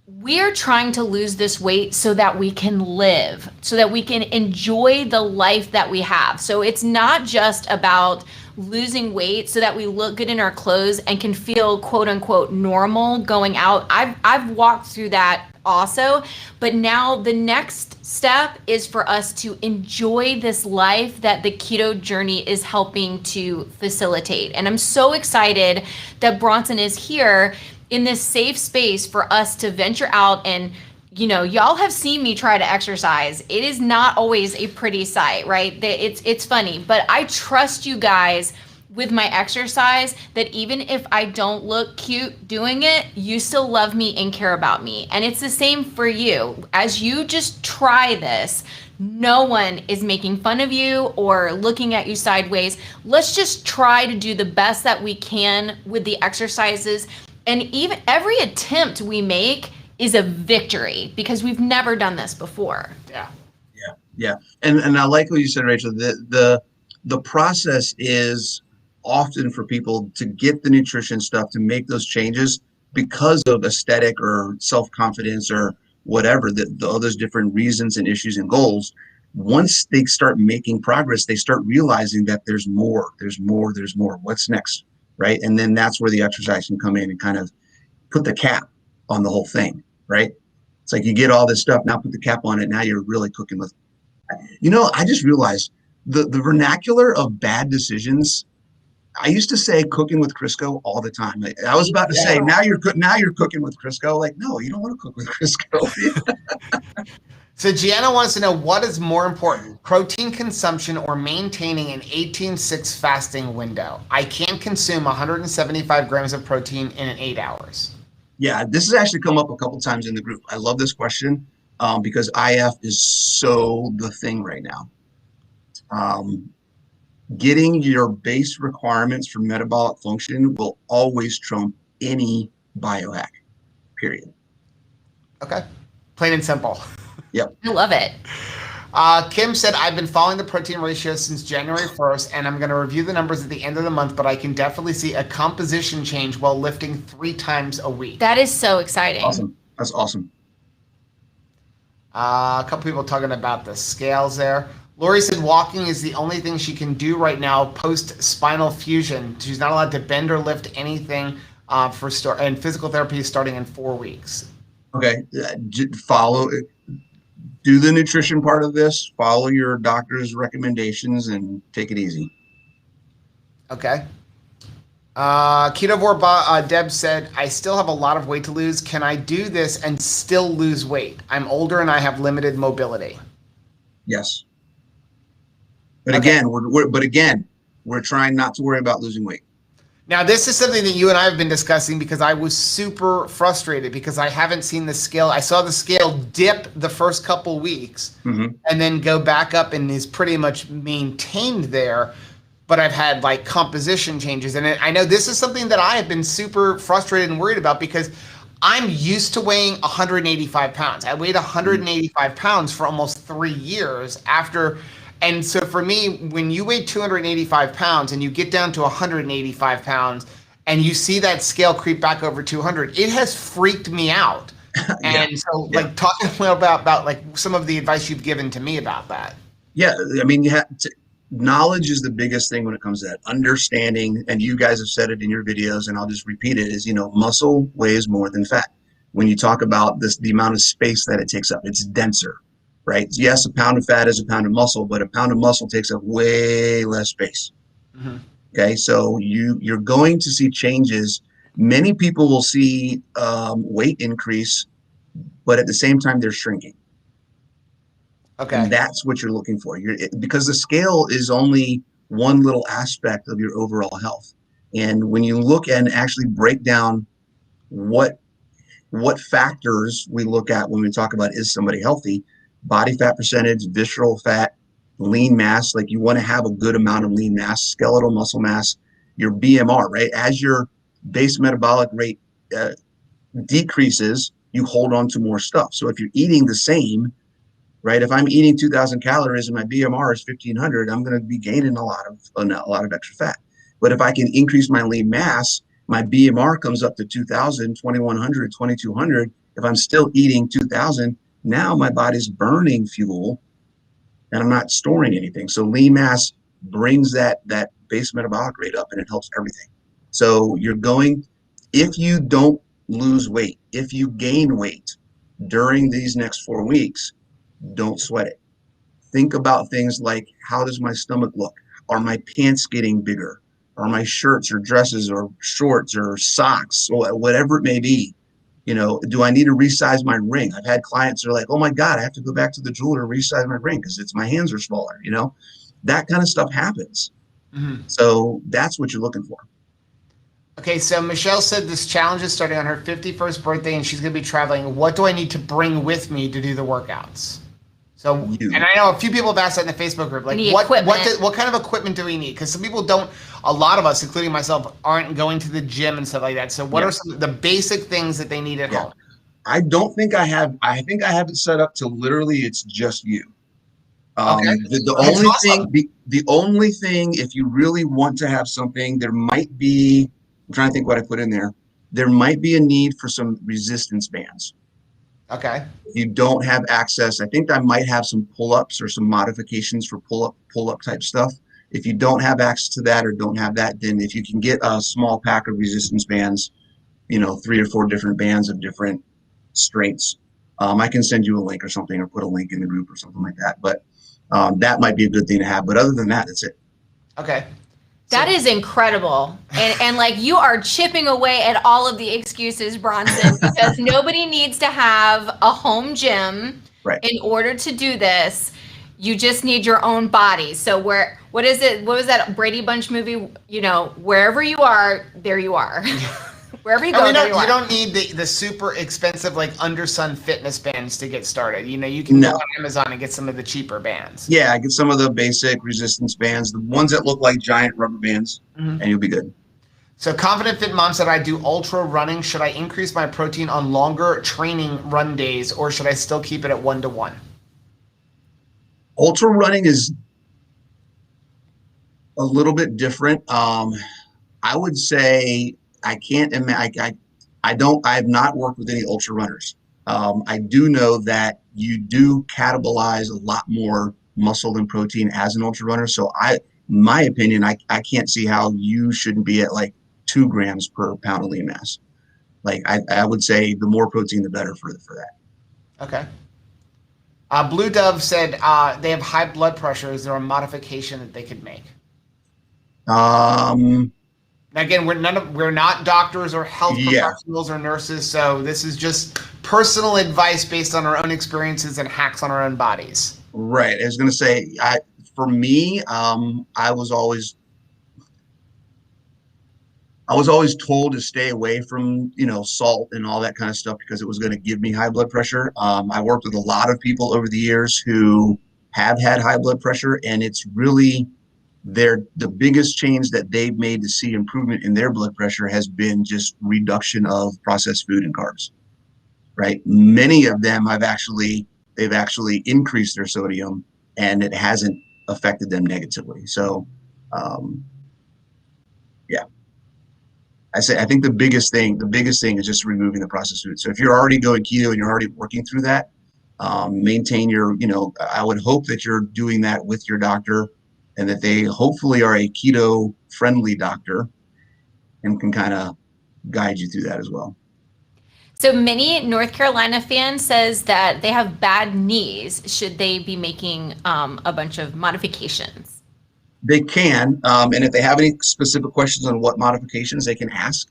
We are trying to lose this weight so that we can live, so that we can enjoy the life that we have. So it's not just about losing weight so that we look good in our clothes and can feel quote unquote normal going out. I've walked through that also, but now the next step is for us to enjoy this life that the keto journey is helping to facilitate. And I'm so excited that Bronson is here in this safe space for us to venture out. And you know, y'all have seen me try to exercise. It is not always a pretty sight, right? It's funny, but I trust you guys with my exercise, that even if I don't look cute doing it, you still love me and care about me. And it's the same for you. As you just try this, no one is making fun of you or looking at you sideways. Let's just try to do the best that we can with the exercises. And even every attempt we make is a victory, because we've never done this before. Yeah. And I like what you said, Rachel. The process is often for people to get the nutrition stuff, to make those changes because of aesthetic or self-confidence or whatever, all those different reasons and issues and goals. Once they start making progress, they start realizing that there's more. What's next? Right. And then that's where the exercise can come in and kind of put the cap on the whole thing. Right. It's like you get all this stuff, now put the cap on it. Now you're really cooking with, you know, I just realized the vernacular of bad decisions. I used to say cooking with Crisco all the time. Like, I was about to say, now you're cooking with Crisco. Like, no, you don't want to cook with Crisco. So Gianna wants to know, what is more important, protein consumption or maintaining an 18-6 fasting window? I can't consume 175 grams of protein in 8 hours. Yeah, this has actually come up a couple times in the group. I love this question because IF is so the thing right now. Getting your base requirements for metabolic function will always trump any biohack, period. Okay, plain and simple. Yep. I love it. Kim said, I've been following the protein ratio since January 1st, and I'm going to review the numbers at the end of the month, but I can definitely see a composition change while lifting 3 times a week. That is so exciting. Awesome. That's awesome. A couple people talking about the scales there. Lori said walking is the only thing she can do right now post spinal fusion. She's not allowed to bend or lift anything and physical therapy is starting in 4 weeks. Okay. Do the nutrition part of this, follow your doctor's recommendations, and take it easy. Okay. Ketovore Deb said, I still have a lot of weight to lose. Can I do this and still lose weight? I'm older and I have limited mobility. Yes. But okay. We're trying not to worry about losing weight. Now, this is something that you and I have been discussing because I was super frustrated because I haven't seen the scale. I saw the scale dip the first couple weeks and then go back up and is pretty much maintained there. But I've had like composition changes. And I know this is something that I have been super frustrated and worried about because I'm used to weighing 185 pounds. I weighed 185 pounds for almost 3 years after. And so for me, when you weigh 285 pounds and you get down to 185 pounds and you see that scale creep back over 200, it has freaked me out. And so like talk a little about like some of the advice you've given to me about that. Yeah. I mean, knowledge is the biggest thing when it comes to that. Understanding, and you guys have said it in your videos, and I'll just repeat it, is, muscle weighs more than fat. When you talk about this, the amount of space that it takes up, it's denser, right? Yes, a pound of fat is a pound of muscle, but a pound of muscle takes up way less space. Mm-hmm. Okay, so you're going to see changes. Many people will see weight increase, but at the same time, they're shrinking. Okay. And that's what you're looking for. Because the scale is only one little aspect of your overall health. And when you look and actually break down what factors we look at when we talk about is somebody healthy, body fat percentage, visceral fat, lean mass, like you want to have a good amount of lean mass, skeletal muscle mass, your BMR, right? As your base metabolic rate decreases, you hold on to more stuff. So if you're eating the same, right? If I'm eating 2,000 calories and my BMR is 1,500, I'm going to be gaining a lot of extra fat. But if I can increase my lean mass, my BMR comes up to 2,000, 2,100, 2,200. If I'm still eating 2,000, now my body's burning fuel and I'm not storing anything. So lean mass brings that base metabolic rate up and it helps everything. So if you don't lose weight, if you gain weight during these next 4 weeks, don't sweat it. Think about things like, how does my stomach look? Are my pants getting bigger? Are my shirts or dresses or shorts or socks or whatever it may be? Do I need to resize my ring? I've had clients who are like, oh my God, I have to go back to the jeweler and resize my ring because my hands are smaller. That kind of stuff happens. Mm-hmm. So that's what you're looking for. Okay, so Michelle said this challenge is starting on her 51st birthday and she's going to be traveling. What do I need to bring with me to do the workouts? So, and I know a few people have asked that in the Facebook group, like what kind of equipment do we need? Because some people don't, a lot of us, including myself, aren't going to the gym and stuff like that. So what are some of the basic things that they need at home? I don't think I have it set up to literally it's just you. Okay. The only thing, if you really want to have something, there might be, I'm trying to think what I put in there. There might be a need for some resistance bands. Okay. If you don't have access, I think I might have some pull-ups or some modifications for pull-up type stuff. If you don't have access to that or don't have that, then if you can get a small pack of resistance bands, 3 or 4 different bands of different strengths, I can send you a link or something, or put a link in the group or something like that. But that might be a good thing to have. But other than that, that's it. Okay. That is incredible. And like, you are chipping away at all of the excuses, Bronson, because nobody needs to have a home gym in order to do this. You just need your own body. So what was that Brady Bunch movie? Wherever you are, there you are. Wherever you go, there you are. You don't need the super expensive, like, Undersun fitness bands to get started. You can go on Amazon and get some of the cheaper bands. Yeah, I get some of the basic resistance bands, the ones that look like giant rubber bands, and you'll be good. So Confident Fit Mom said, I do ultra running. Should I increase my protein on longer training run days, or should I still keep it at 1-to-1? Ultra running is a little bit different. I would say I have not worked with any ultra runners. I do know that you do catabolize a lot more muscle and protein as an ultra runner. So my opinion, I can't see how you shouldn't be at like 2 grams per pound of lean mass. Like I would say the more protein, the better for that. Okay. Blue Dove said they have high blood pressure. Is there a modification that they could make? Again, we're not doctors or health professionals or nurses, so this is just personal advice based on our own experiences and hacks on our own bodies. Right. I was going to say, for me, I was always told to stay away from, salt and all that kind of stuff because it was going to give me high blood pressure. I worked with a lot of people over the years who have had high blood pressure, and it's really the biggest change that they've made to see improvement in their blood pressure has been just reduction of processed food and carbs, right? Many of them they've actually increased their sodium and it hasn't affected them negatively. So, I think the biggest thing is just removing the processed food. So if you're already going keto and you're already working through that, maintain your, I would hope that you're doing that with your doctor. and that they hopefully are a keto friendly doctor and can kind of guide you through that as well. So many North Carolina fans says that they have bad knees. Should they be making a bunch of modifications? They can, and if they have any specific questions on what modifications, they can ask.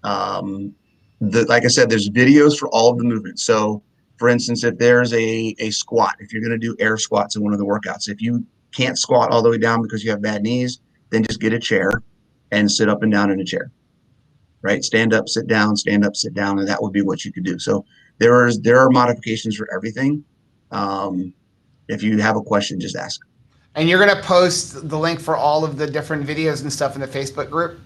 Like I said, there's videos for all of the movements. So for instance, if there's a squat, if you're going to do air squats in one of the workouts, if you can't squat all the way down because you have bad knees, then just get a chair and sit up and down in a chair. Right? Stand up, sit down, and that would be what you could do. So there are modifications for everything. If you have a question, just ask. And you're going to post the link for all of the different videos and stuff in the Facebook group?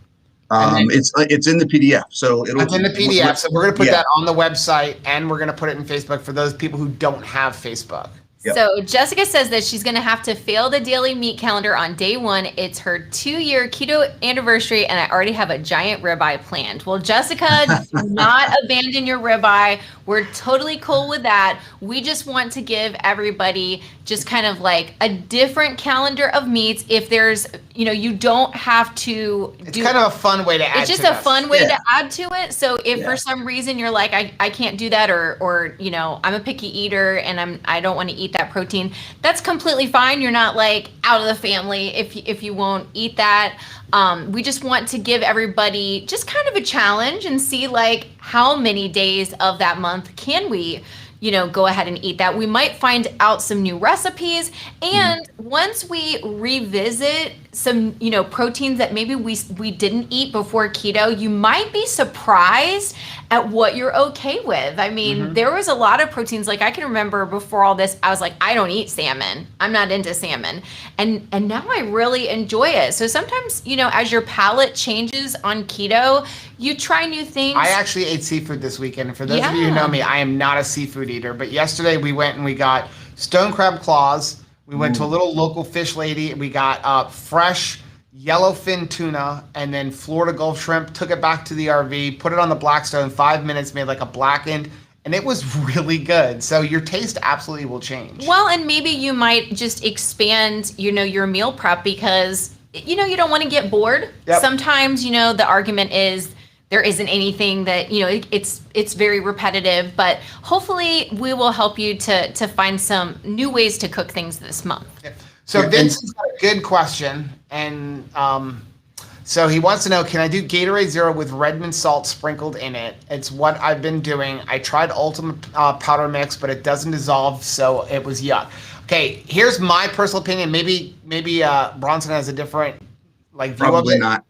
It's in the PDF. So it's in the PDF. So we're going to put that on the website, and we're going to put it in Facebook for those people who don't have Facebook. Yep. So Jessica says that she's going to have to fail the daily meat calendar on day 1. It's her 2-year keto anniversary, and I already have a giant ribeye planned. Well, Jessica, do not abandon your ribeye. We're totally cool with that. We just want to give everybody just kind of like a different calendar of meats. If there's, you don't have to It's kind of a fun way to add to it. It's just a fun way to add to it. So if for some reason you're like, I can't do that, or I'm a picky eater and I don't want to eat that protein, that's completely fine. You're not like out of the family if you won't eat that. We just want to give everybody just kind of a challenge and see like how many days of that month can we go ahead and eat that. We might find out some new recipes. And once we revisit some, proteins that maybe we didn't eat before keto, you might be surprised at what you're okay with. I mean, there was a lot of proteins. Like I can remember before all this, I was like, I don't eat salmon. I'm not into salmon. And now I really enjoy it. So sometimes, as your palate changes on keto, you try new things. I actually ate seafood this weekend. And for those of you who know me, I am not a seafood eater. But yesterday we went and we got stone crab claws. We went to a little local fish lady. We got fresh yellowfin tuna and then Florida Gulf shrimp. Took it back to the RV, put it on the Blackstone, 5 minutes, made like a blackened, and it was really good. So your taste absolutely will change. Well, and maybe you might just expand, your meal prep because, you don't want to get bored. Yep. Sometimes, the argument is there isn't anything that, it's very repetitive, but hopefully we will help you to find some new ways to cook things this month. Yep. So Vincent's got a good question, and so he wants to know, can I do Gatorade Zero with Redmond salt sprinkled in it? It's what I've been doing. I tried Ultimate Powder Mix, but it doesn't dissolve, so it was yuck. Okay, here's my personal opinion. Maybe Bronson has a different view of it. Probably not.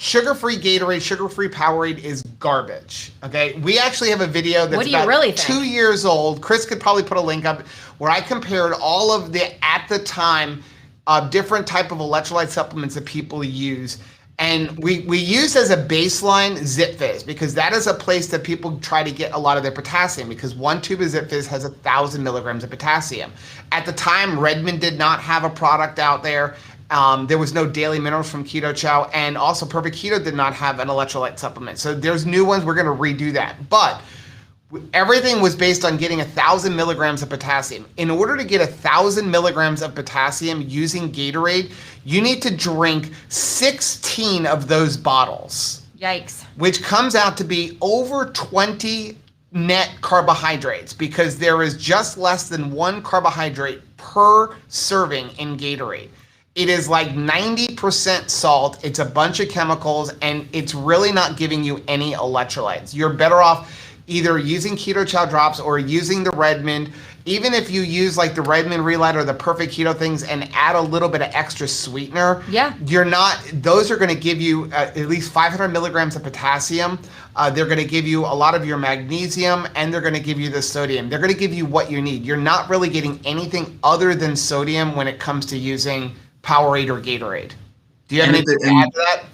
Sugar-free Gatorade, sugar-free Powerade is garbage. Okay, we actually have a video that's about 2 years old. Chris could probably put a link up where I compared all of the at the time different type of electrolyte supplements that people use, and we use as a baseline ZipFizz because that is a place that people try to get a lot of their potassium because 1 tube of ZipFizz has 1,000 milligrams of potassium. At the time, Redmond did not have a product out there. There was no daily minerals from Keto Chow, and also Perfect Keto did not have an electrolyte supplement. So there's new ones. We're going to redo that. But everything was based on getting 1,000 milligrams of potassium. In order to get 1,000 milligrams of potassium using Gatorade, you need to drink 16 of those bottles. Yikes. Which comes out to be over 20 net carbohydrates because there is just less than 1 carbohydrate per serving in Gatorade. It is like 90% salt, it's a bunch of chemicals, and it's really not giving you any electrolytes. You're better off either using Keto Chow drops or using the Redmond. Even if you use like the Redmond Relight or the Perfect Keto things and add a little bit of extra sweetener, those are going to give you at least 500 milligrams of potassium. They're going to give you a lot of your magnesium, and they're going to give you the sodium. They're going to give you what you need. You're not really getting anything other than sodium when it comes to using Powerade or Gatorade. Do you have anything to add to that?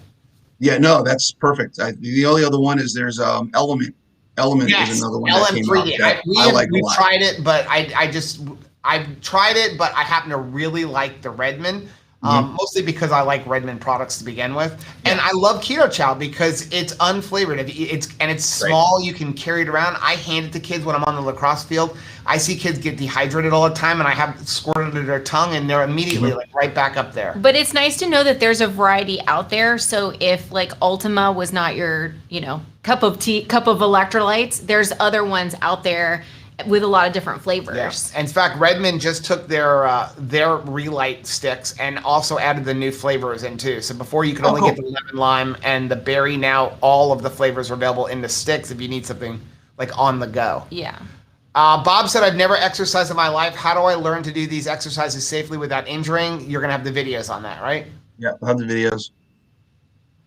Yeah, no, that's perfect. The only other one is there's Element. Element is another one that came out that I like a lot. Tried it, but I've tried it, but I happen to really like the Redmond. mostly because I like Redmond products to begin with. And I love Keto Chow because it's unflavored. It's small. You can carry it around. I hand it to kids when I'm on the lacrosse field. I see kids get dehydrated all the time, and I have it squirted into their tongue, and they're immediately like right back up there. But it's nice to know that there's a variety out there. So if like Ultima was not your, cup of electrolytes, there's other ones out there with a lot of different flavors. Yeah. In fact, Redmond just took their Relight sticks and also added the new flavors in too. So before you could only get the lemon lime and the berry, now all of the flavors are available in the sticks if you need something like on the go. Yeah. Bob said, I've never exercised in my life. How do I learn to do these exercises safely without injuring? You're going to have the videos on that, right? Yeah, I'll have the videos.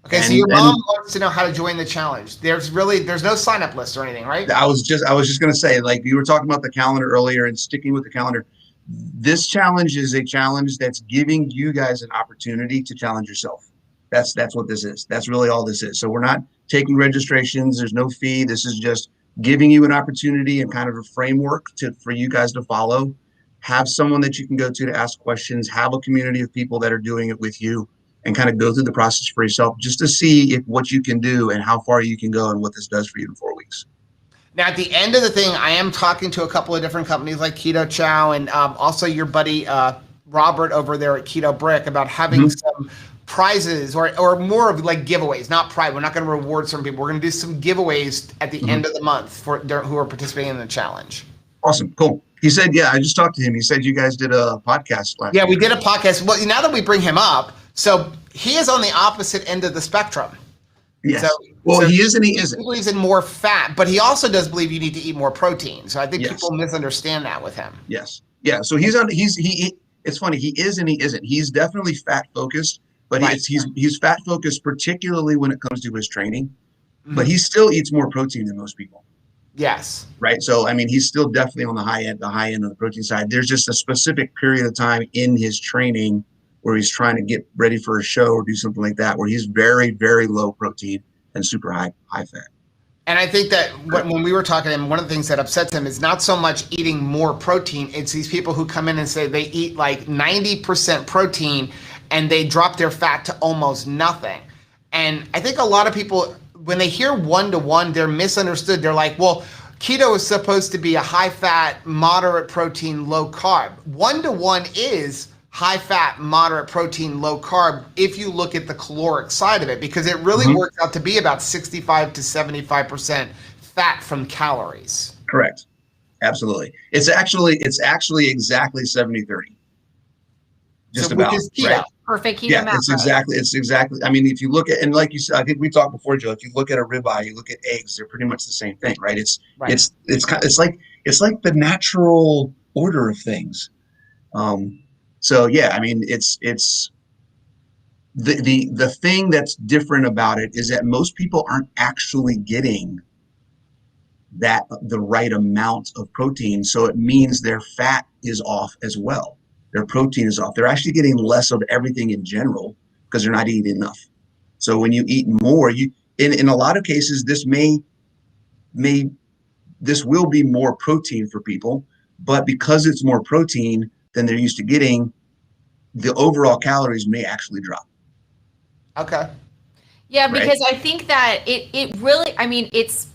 Okay, so your mom wants to know how to join the challenge. There's no sign up list or anything, right? I was just going to say, like you were talking about the calendar earlier and sticking with the calendar. This challenge is a challenge that's giving you guys an opportunity to challenge yourself. That's what this is. That's really all this is. So we're not taking registrations. There's no fee. This is just giving you an opportunity and kind of a framework for you guys to follow. Have someone that you can go to ask questions. Have a community of people that are doing it with you, and kind of go through the process for yourself just to see what you can do and how far you can go and what this does for you in 4 weeks. Now, at the end of the thing, I am talking to a couple of different companies like Keto Chow and also your buddy Robert over there at Keto Brick about having some prizes or more of like giveaways, not prize. We're not going to reward certain people. We're going to do some giveaways at the end of the month for who are participating in the challenge. Awesome. Cool. He said, I just talked to him. He said you guys did a podcast last week. We did a podcast. Well, now that we bring him up, so he is on the opposite end of the spectrum. Yes. So he is and he isn't. He believes in more fat, but he also does believe you need to eat more protein. So I think people misunderstand that with him. Yes. Yeah. So it's funny. He is and he isn't. He's definitely fat focused, but he's fat focused, particularly when it comes to his training, but he still eats more protein than most people. Yes. Right. So, I mean, he's still definitely on the high end of the protein side. There's just a specific period of time in his training where he's trying to get ready for a show or do something like that, where he's very, very low protein and super high fat. And I think that when we were talking to him, one of the things that upsets him is not so much eating more protein. It's these people who come in and say they eat like 90% protein and they drop their fat to almost nothing. And I think a lot of people, when they hear 1-to-1, they're misunderstood. They're like, well, keto is supposed to be a high fat, moderate protein, low carb. 1-to-1 is high fat, moderate protein, low carb if you look at the caloric side of it, because it really works out to be about 65 to 75% fat from calories. Correct. Absolutely. It's actually exactly 70-30. Just about. Which is keto. Right? Perfect keto macro. It's exactly. I mean, if you look at, and like you said, I think we talked before, Joe, if you look at a ribeye, you look at eggs, they're pretty much the same thing, right? It's like the natural order of things. So yeah, I mean, it's the thing that's different about it is that most people aren't actually getting the right amount of protein. So it means their fat is off as well. Their protein is off. They're actually getting less of everything in general because they're not eating enough. So when you eat more, in a lot of cases, this will be more protein for people, but because it's more protein than they're used to getting, the overall calories may actually drop. Okay. Yeah, because I think that it really, I mean, it's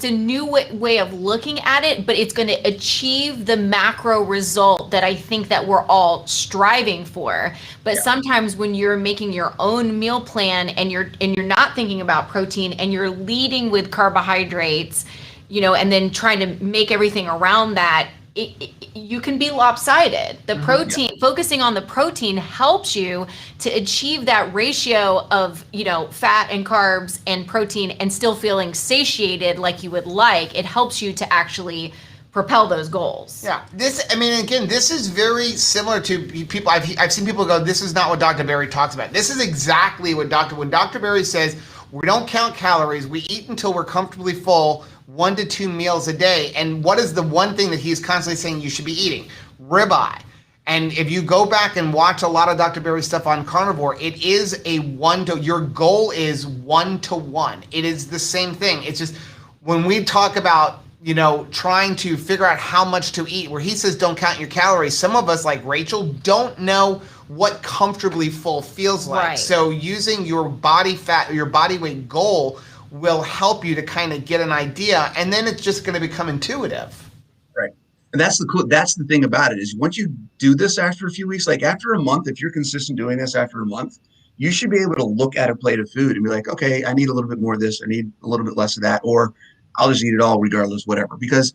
a new way of looking at it, but it's going to achieve the macro result that I think that we're all striving for. But sometimes when you're making your own meal plan and you're not thinking about protein and you're leading with carbohydrates, and then trying to make everything around that, you can be lopsided. The protein, focusing on the protein helps you to achieve that ratio of, fat and carbs and protein and still feeling satiated like you would like. It helps you to actually propel those goals. Yeah. This is very similar to people. I've seen people go, this is not what Dr. Berry talks about. This is exactly what when Dr. Berry says, we don't count calories. We eat until we're comfortably full, 1 to 2 meals a day. And what is the one thing that he's constantly saying you should be eating? Ribeye. And if you go back and watch a lot of Dr. Berry's stuff on carnivore, it is your goal is 1-to-1. It is the same thing. It's just when we talk about you know, trying to figure out how much to eat, where he says don't count your calories. Some of us, like Rachel, don't know what comfortably full feels like. Right. So using your body fat, your body weight goal will help you to kind of get an idea, and then it's just going to become intuitive. Right. And that's the thing about it is once you do this after a few weeks, like after a month, if you're consistent doing this after a month, you should be able to look at a plate of food and be like, okay, I need a little bit more of this. I need a little bit less of that, or I'll just eat it all regardless, whatever. Because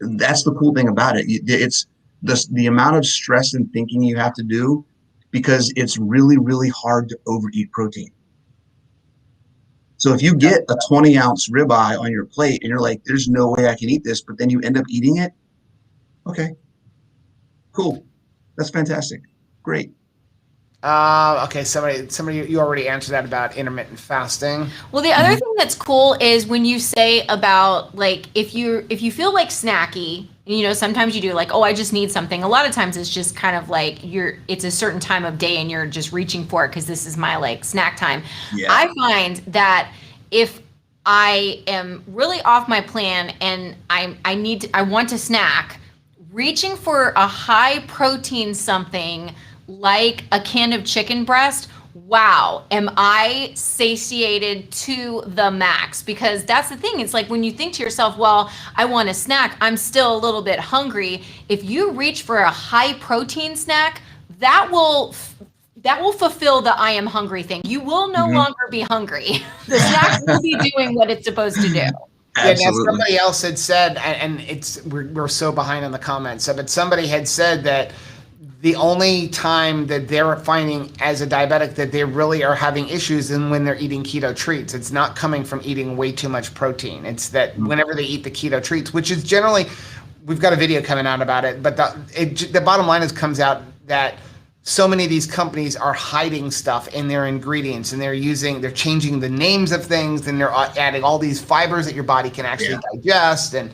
that's the cool thing about it. It's the amount of stress and thinking you have to do, because it's really, really hard to overeat protein. So if you get a 20-ounce ribeye on your plate and you're like, there's no way I can eat this, but then you end up eating it. Okay, cool. That's fantastic. Great. Okay, somebody, you already answered that about intermittent fasting. Well, the other thing that's cool is when you say about like if you feel like snacky, you know, sometimes you do like, oh, I just need something. A lot of times it's just kind of like it's a certain time of day and you're just reaching for it because this is my like snack time. Yeah. I find that if I am really off my plan and I want to snack, reaching for a high protein something like a can of chicken breast, wow, am I satiated to the max? Because that's the thing. It's like when you think to yourself, well, I want a snack, I'm still a little bit hungry. If you reach for a high protein snack, that will fulfill the I am hungry thing. You will no longer be hungry. The snack will be doing what it's supposed to do. Absolutely. Yeah, somebody else had said, and we're so behind on the comments, but somebody had said that the only time that they're finding as a diabetic that they really are having issues is when they're eating keto treats. It's not coming from eating way too much protein. It's that whenever they eat the keto treats, which is generally, we've got a video coming out about it, but the bottom line comes out that so many of these companies are hiding stuff in their ingredients, and they're changing the names of things, and they're adding all these fibers that your body can actually digest. And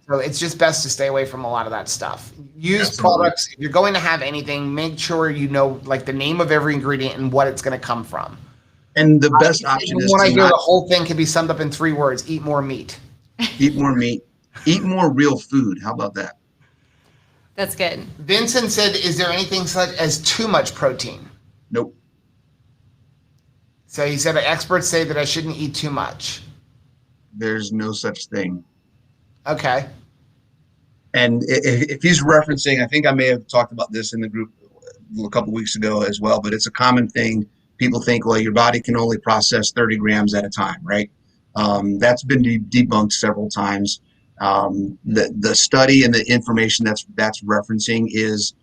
so it's just best to stay away from a lot of that stuff. Use products. If you're going to have anything, make sure you know like the name of every ingredient and what it's going to come from. And the best option is the whole thing can be summed up in 3 words: eat more meat. Eat more meat. Eat more real food. How about that? That's good. Vincent said, is there anything such as too much protein? Nope. So he said, experts say that I shouldn't eat too much. There's no such thing. Okay. And if he's referencing, I think I may have talked about this in the group a couple weeks ago as well, but it's a common thing. People think, well, your body can only process 30 grams at a time, right? That's been debunked several times. The study and the information that's referencing is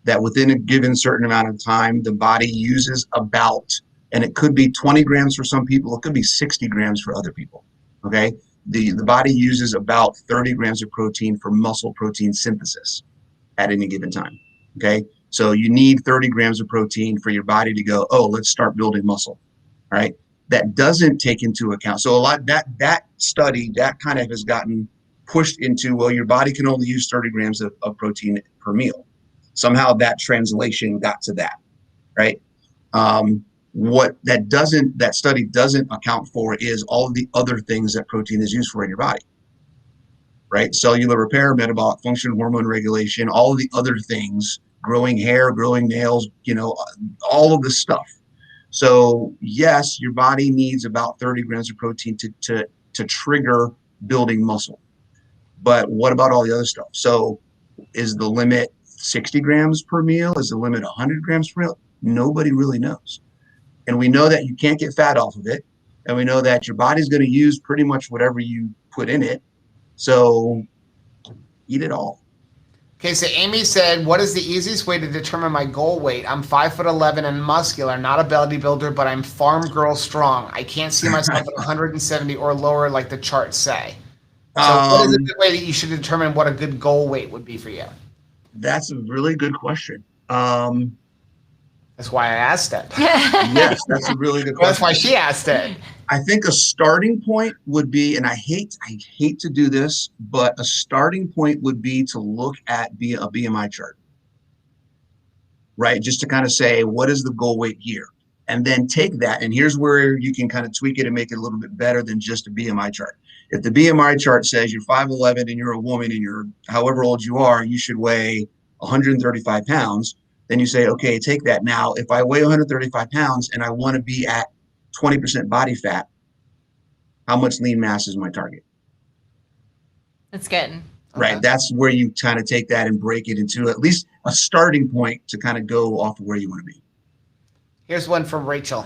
that within a given certain amount of time, the body uses about, and it could be 20 grams for some people, it could be 60 grams for other people. Okay. The body uses about 30 grams of protein for muscle protein synthesis at any given time. Okay. So you need 30 grams of protein for your body to go, oh, let's start building muscle. All right. That doesn't take into account. So a lot that study that kind of has gotten pushed into, well, your body can only use 30 grams of protein per meal. Somehow that translation got to that, right? What that study doesn't account for is all of the other things that protein is used for in your body, right? Cellular repair, metabolic function, hormone regulation, all of the other things, growing hair, growing nails, you know, all of this stuff. So yes, your body needs about 30 grams of protein to trigger building muscle. But what about all the other stuff? So is the limit 60 grams per meal? Is the limit 100 grams per meal? Nobody really knows. And we know that you can't get fat off of it. And we know that your body's going to use pretty much whatever you put in it. So eat it all. Okay, so Amy said, what is the easiest way to determine my goal weight? I'm 5'11" and muscular, not a bodybuilder, but I'm farm girl strong. I can't see myself at 170 or lower like the charts say. So what is a good way that you should determine what a good goal weight would be for you? That's a really good question. That's why I asked it. Yes, that's a really good question. That's why she asked it. I think a starting point would be, and I hate to do this, but a starting point would be to look at a BMI chart, right? Just to kind of say, what is the goal weight here? And then take that, and here's where you can kind of tweak it and make it a little bit better than just a BMI chart. If the BMI chart says you're 5'11" and you're a woman and you're however old you are, you should weigh 135 pounds. Then you say, okay, take that. Now, if I weigh 135 pounds and I want to be at 20% body fat, how much lean mass is my target? That's good. Right. That's where you kind of take that and break it into at least a starting point to kind of go off of where you want to be. Here's one from Rachel.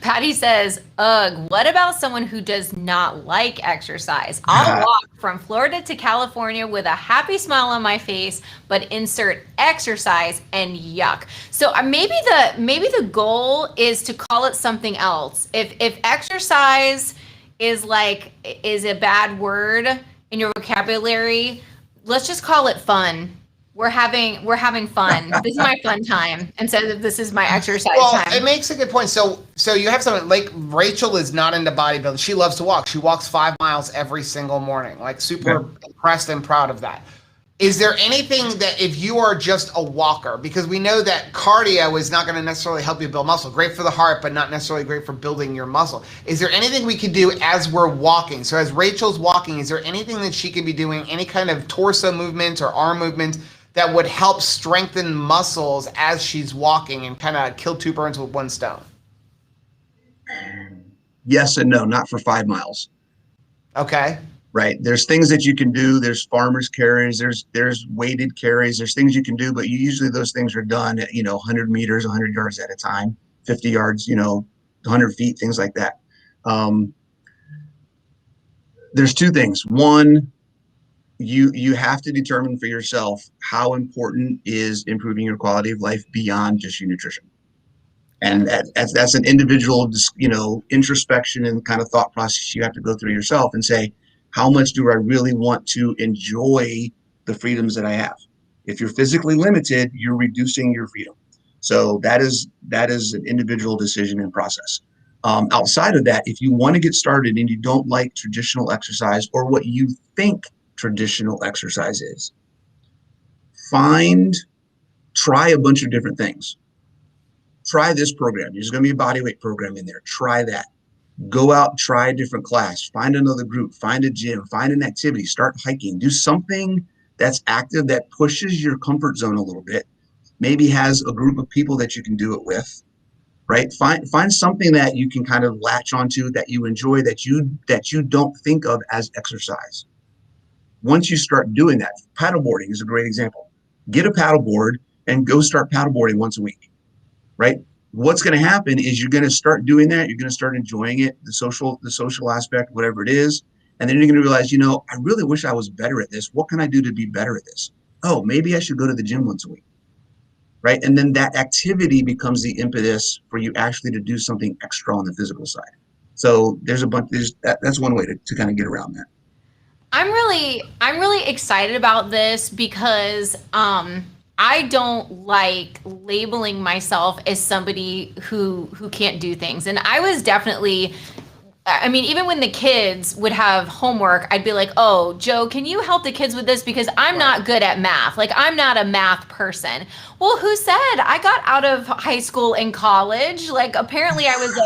Patty says, ugh, what about someone who does not like exercise? I'll walk from Florida to California with a happy smile on my face, but insert exercise and yuck. So maybe the goal is to call it something else. If exercise is a bad word in your vocabulary, let's just call it fun. We're having fun. This is my fun time instead of this is my exercise time. Well, it makes a good point. So you have something like Rachel is not into bodybuilding. She loves to walk. She walks 5 miles every single morning. Like super impressed and proud of that. Is there anything that if you are just a walker, because we know that cardio is not going to necessarily help you build muscle, great for the heart, but not necessarily great for building your muscle. Is there anything we can do as we're walking? So as Rachel's walking, is there anything that she can be doing, any kind of torso movement or arm movement that would help strengthen muscles as she's walking and kind of kill two birds with one stone? Yes and no, not for 5 miles. Okay. Right. There's things that you can do. There's farmers carries. There's weighted carries. There's things you can do, but usually those things are done at, 100 meters, 100 yards at a time, 50 yards, 100 feet, things like that. There's two things. One, you have to determine for yourself how important is improving your quality of life beyond just your nutrition. And that's an individual, introspection and kind of thought process you have to go through yourself and say, how much do I really want to enjoy the freedoms that I have? If you're physically limited, you're reducing your freedom. So that is an individual decision and process. Outside of that, if you want to get started and you don't like traditional exercise or what you think traditional exercise is, try a bunch of different things. Try this program. There's going to be a bodyweight program in there. Try that. Go out, try a different class, find another group, find a gym, find an activity, start hiking, do something that's active that pushes your comfort zone a little bit. Maybe has a group of people that you can do it with, right? Find something that you can kind of latch onto, that you enjoy, that you don't think of as exercise. Once you start doing that, paddleboarding is a great example. Get a paddleboard and go start paddleboarding once a week, right? What's going to happen is you're going to start doing that. You're going to start enjoying it, the social aspect, whatever it is. And then you're going to realize, I really wish I was better at this. What can I do to be better at this? Oh, maybe I should go to the gym once a week, right? And then that activity becomes the impetus for you actually to do something extra on the physical side. So that's one way to kind of get around that. I'm really excited about this because I don't like labeling myself as somebody who can't do things. And I was definitely, even when the kids would have homework, I'd be like, oh, Joe, can you help the kids with this? Because I'm not good at math. Like, I'm not a math person. Well, who said? I got out of high school and college. Like, apparently I was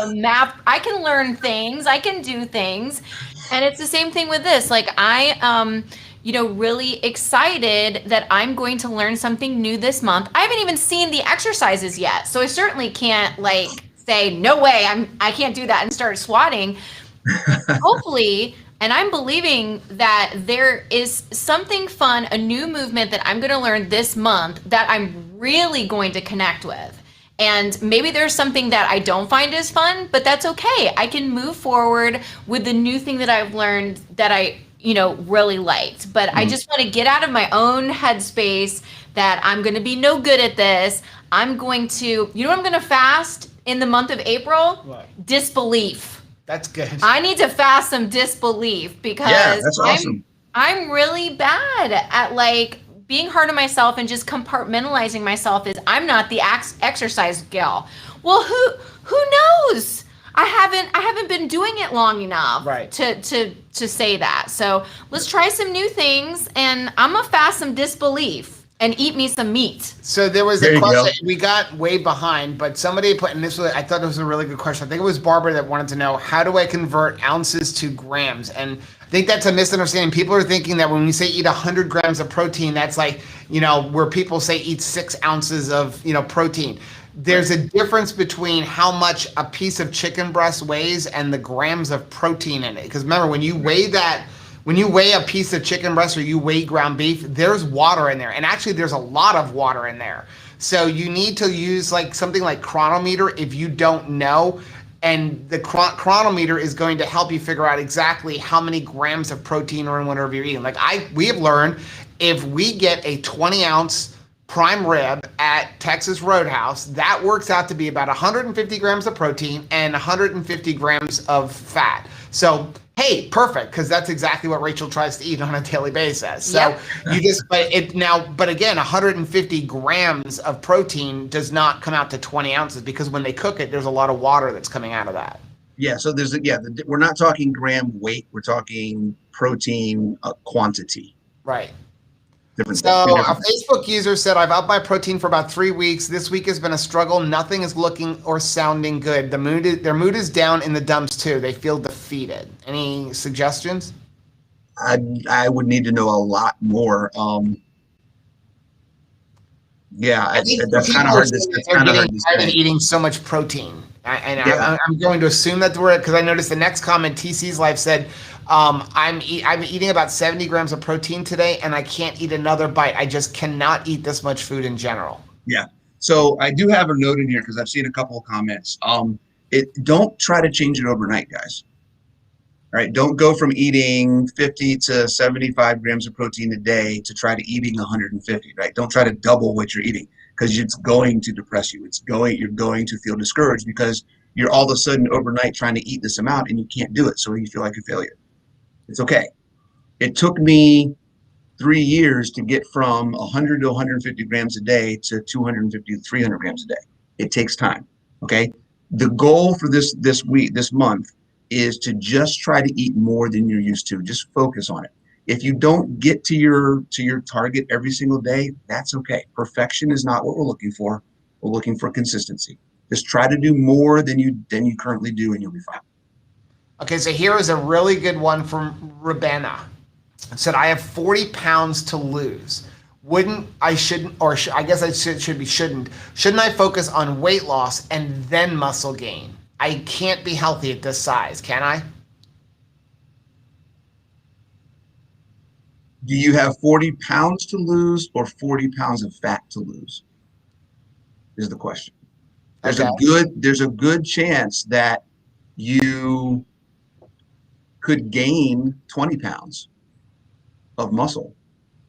I can learn things. I can do things. And it's the same thing with this. Like, I really excited that I'm going to learn something new this month. I haven't even seen the exercises yet. So I certainly can't say, no way, I can't do that and start swatting. Hopefully, and I'm believing that there is something fun, a new movement that I'm going to learn this month that I'm really going to connect with. And maybe there's something that I don't find as fun, but that's okay. I can move forward with the new thing that I've learned that I really liked. But I just want to get out of my own headspace that I'm going to be no good at this. I'm going to, I'm going to fast in the month of April? What? Disbelief. That's good. I need to fast some disbelief because that's awesome. I'm really bad at being hard on myself and just compartmentalizing myself as I'm not the exercise gal. Well, who knows? I haven't been doing it long enough to say that. So let's try some new things, and I'm gonna fast some disbelief and eat me some meat. So there was a question. We got way behind, but somebody put, and I thought it was a really good question. I think it was Barbara that wanted to know, how do I convert ounces to grams? And I think that's a misunderstanding. People are thinking that when we say eat 100 grams of protein, that's like, you know, where people say eat 6 ounces of, you know, protein. There's a difference between how much a piece of chicken breast weighs and the grams of protein in it. Because remember, when you weigh a piece of chicken breast or you weigh ground beef, there's water in there. And actually, there's a lot of water in there. So you need to use like something like Chronometer if you don't know. And the Chronometer is going to help you figure out exactly how many grams of protein or whatever you're eating. Like we have learned, if we get a 20-ounce prime rib at Texas Roadhouse, that works out to be about 150 grams of protein and 150 grams of fat. So, hey, perfect, because that's exactly what Rachel tries to eat on a daily basis. So but again, 150 grams of protein does not come out to 20 ounces because when they cook it, there's a lot of water that's coming out of that. Yeah, so we're not talking gram weight, we're talking protein quantity. Right. So a Facebook user said, I've upped my protein for about 3 weeks. This week has been a struggle. Nothing is looking or sounding good. Their mood is down in the dumps too. They feel defeated. Any suggestions? I would need to know a lot more. That's kind of hard. That's kind of hard to say. Eating so much protein. I'm going to assume that because I noticed the next comment, TC's Life said, I'm eating about 70 grams of protein today, and I can't eat another bite. I just cannot eat this much food in general. Yeah. So I do have a note in here because I've seen a couple of comments. Don't try to change it overnight, guys. All right. Don't go from eating 50 to 75 grams of protein a day to try to eating 150. Right. Don't try to double what you're eating because it's going to depress you. You're going to feel discouraged because you're all of a sudden overnight trying to eat this amount and you can't do it. So you feel like a failure. It's okay. It took me 3 years to get from 100 to 150 grams a day to 250 to 300 grams a day. It takes time. Okay. The goal for this month is to just try to eat more than you're used to. Just focus on it. If you don't get to your target every single day, that's okay. Perfection is not what we're looking for. We're looking for consistency. Just try to do more than you currently do, and you'll be fine. Okay, so here is a really good one from Rabana. It said, I have 40 pounds to lose. Shouldn't I focus on weight loss and then muscle gain? I can't be healthy at this size, can I? Do you have 40 pounds to lose or 40 pounds of fat to lose? Is the question. There's a good chance that you could gain 20 pounds of muscle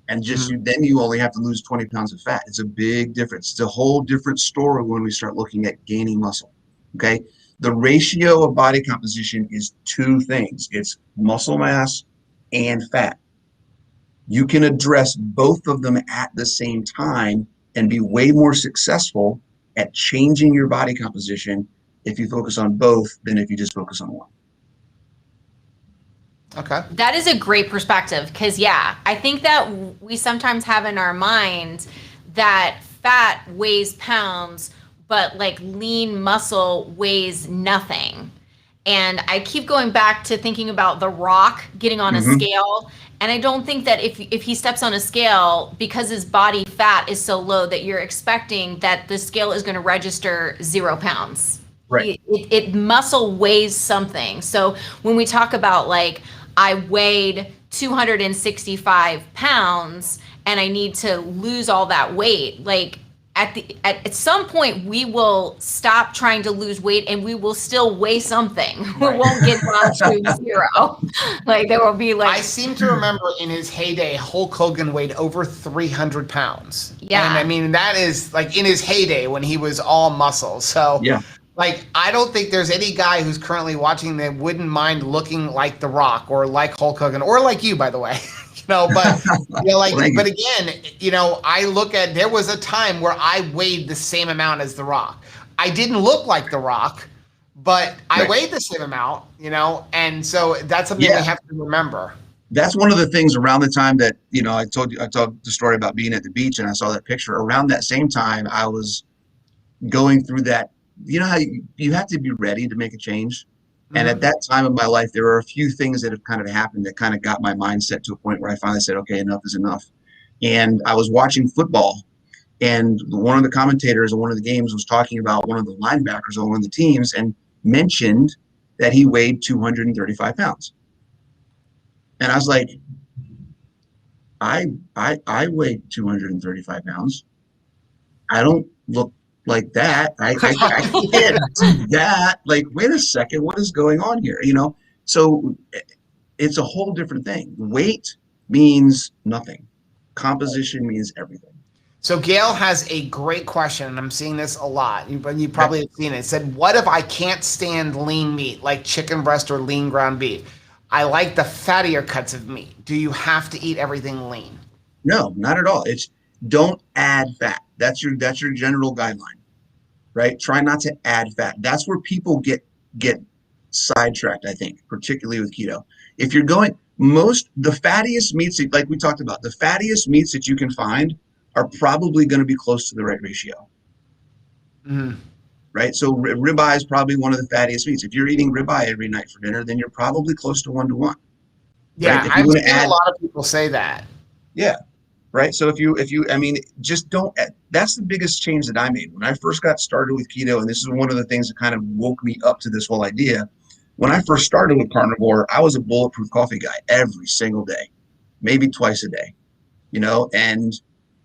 and then you only have to lose 20 pounds of fat. It's a big difference. It's a whole different story when we start looking at gaining muscle. Okay. The ratio of body composition is 2 things. It's muscle mass and fat. You can address both of them at the same time and be way more successful at changing your body composition if you focus on both than if you just focus on one. Okay. That is a great perspective because, I think that we sometimes have in our mind that fat weighs pounds, but like lean muscle weighs nothing. And I keep going back to thinking about The Rock getting on a scale. And I don't think that if he steps on a scale, because his body fat is so low, that you're expecting that the scale is going to register 0 pounds. Right. Muscle weighs something. So when we talk about like, I weighed 265 pounds and I need to lose all that weight, like at some point we will stop trying to lose weight and we will still weigh something. Right. We won't get down to 0. Like there will be like. I seem to remember in his heyday, Hulk Hogan weighed over 300 pounds. Yeah. And I mean, that is like in his heyday when he was all muscle. So yeah. Like, I don't think there's any guy who's currently watching that wouldn't mind looking like The Rock or like Hulk Hogan or like you, by the way. But but again, I look at, there was a time where I weighed the same amount as The Rock. I didn't look like The Rock, but I weighed the same amount, and so that's something we have to remember. That's one of the things around the time that, I told the story about being at the beach and I saw that picture. Around that same time, I was going through that. You know how you have to be ready to make a change? And at that time of my life, there are a few things that have kind of happened that kind of got my mindset to a point where I finally said, okay, enough is enough. And I was watching football, and one of the commentators on one of the games was talking about one of the linebackers on one of the teams and mentioned that he weighed 235 pounds. And I was like, I weigh 235 pounds. I don't look like that. I can't do that. Like, wait a second, what is going on here? So it's a whole different thing. Weight means nothing. Composition means everything. So Gail has a great question, and I'm seeing this a lot, but you probably have seen it. It said, what if I can't stand lean meat like chicken breast or lean ground beef? I like the fattier cuts of meat. Do you have to eat everything lean? No, not at all. It's don't add fat. That's your general guideline, right? Try not to add fat. That's where people get sidetracked, I think, particularly with keto. If you're going, the fattiest meats, like we talked about, the fattiest meats that you can find are probably going to be close to the right ratio. Right? So ribeye is probably one of the fattiest meats. If you're eating ribeye every night for dinner, then you're probably close to 1-to-1. Yeah, right? I've seen a lot of people say that. Yeah. Right. So if you, just don't, that's the biggest change that I made when I first got started with keto. And this is one of the things that kind of woke me up to this whole idea. When I first started with carnivore, I was a bulletproof coffee guy every single day, maybe twice a day, and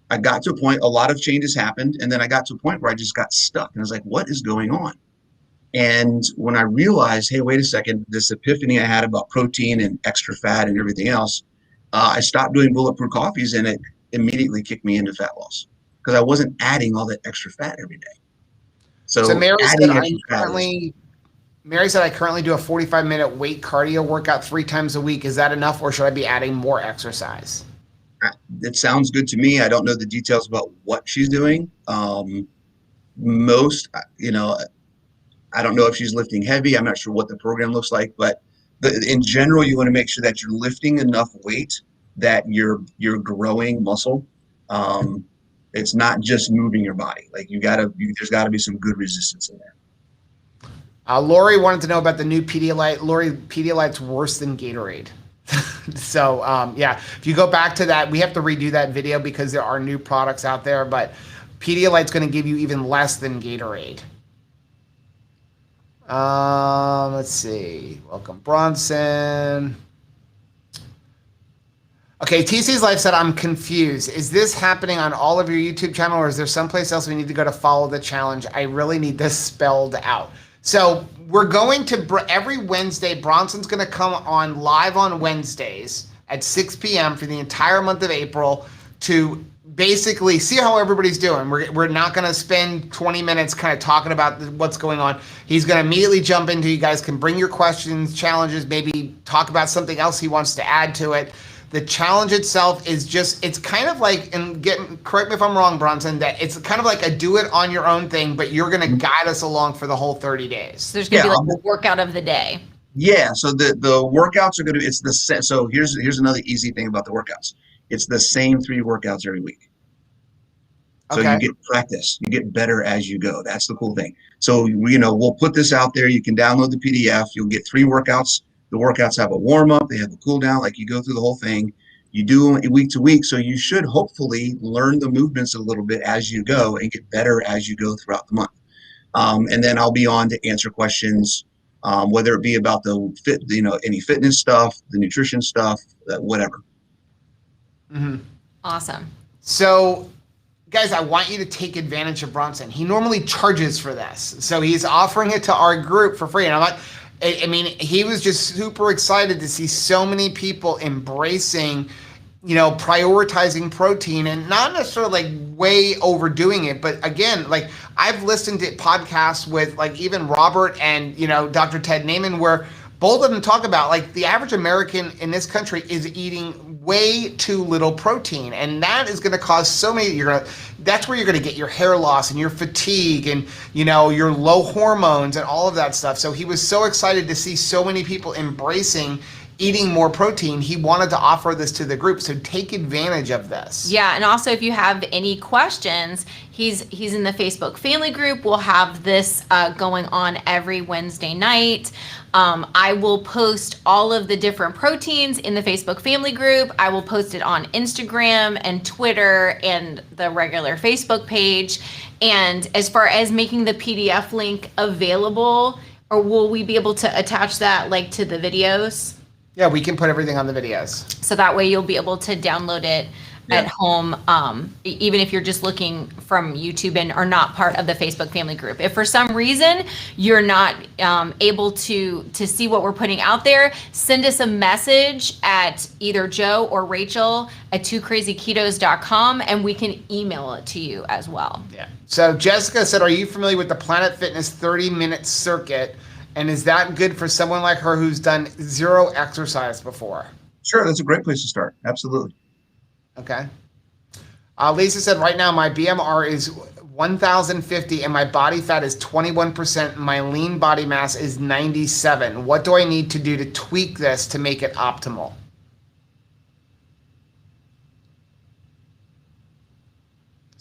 I got to a point, a lot of changes happened. And then I got to a point where I just got stuck and I was like, what is going on? And when I realized, hey, wait a second, this epiphany I had about protein and extra fat and everything else, I stopped doing bulletproof coffees, and it immediately kicked me into fat loss because I wasn't adding all that extra fat every day. So Mary adding said I currently do a 45-minute weight cardio workout 3 times a week. Is that enough, or should I be adding more exercise? It sounds good to me. I don't know the details about what she's doing. I don't know if she's lifting heavy. I'm not sure what the program looks like, but in general, you want to make sure that you're lifting enough weight that you're growing muscle. It's not just moving your body. Like there's got to be some good resistance in there. Lori wanted to know about the new Pedialyte. Lori, Pedialyte's worse than Gatorade. So if you go back to that, we have to redo that video because there are new products out there, but Pedialyte's going to give you even less than Gatorade. Let's see. Welcome, Bronson. Okay, TC's Life said, I'm confused. Is this happening on all of your YouTube channel, or is there someplace else we need to go to follow the challenge? I really need this spelled out. So we're going to, every Wednesday, Bronson's going to come on live on Wednesdays at 6 p.m. for the entire month of April to basically see how everybody's doing. We're not going to spend 20 minutes kind of talking about what's going on. He's going to immediately jump into, you guys can bring your questions, challenges, maybe talk about something else he wants to add to it. The challenge itself is just, it's kind of like, correct me if I'm wrong, Bronson, that it's kind of like a do it on your own thing, but you're going to guide us along for the whole 30 days. So there's going to be like the workout of the day. Yeah. So the workouts are going to, so here's another easy thing about the workouts. It's the same 3 workouts every week. So you get practice, you get better as you go. That's the cool thing. So, we'll put this out there. You can download the PDF. You'll get 3 workouts. The workouts have a warm up. They have a cool down. Like you go through the whole thing. You do them week to week. So you should hopefully learn the movements a little bit as you go and get better as you go throughout the month. And then I'll be on to answer questions, whether it be about the any fitness stuff, the nutrition stuff, whatever. Mm-hmm. Awesome. So, guys, I want you to take advantage of Bronson. He normally charges for this. So he's offering it to our group for free. And I'm like, he was just super excited to see so many people embracing, prioritizing protein and not necessarily like way overdoing it. But again, like I've listened to podcasts with like even Robert and, Dr. Ted Naiman, where both of them talk about like the average American in this country is eating way too little protein. And that is going to cause so many, that's where you're going to get your hair loss and your fatigue and, your low hormones and all of that stuff. So he was so excited to see so many people embracing eating more protein, he wanted to offer this to the group. So take advantage of this. Yeah, and also if you have any questions, he's in the Facebook family group. We'll have this going on every Wednesday night. I will post all of the different proteins in the Facebook family group. I will post it on Instagram and Twitter and the regular Facebook page. And as far as making the PDF link available, or will we be able to attach that like to the videos? Yeah, we can put everything on the videos. So that way you'll be able to download it at home, even if you're just looking from YouTube and are not part of the Facebook family group. If for some reason you're not able to see what we're putting out there, send us a message at either Joe or Rachel at twoCrazyKetos.com and we can email it to you as well. Yeah. So Jessica said, are you familiar with the Planet Fitness 30-minute circuit? And is that good for someone like her who's done zero exercise before? Sure, that's a great place to start. Absolutely. Okay. Lisa said, right now my BMR is 1,050 and my body fat is 21%. My lean body mass is 97. What do I need to do to tweak this to make it optimal?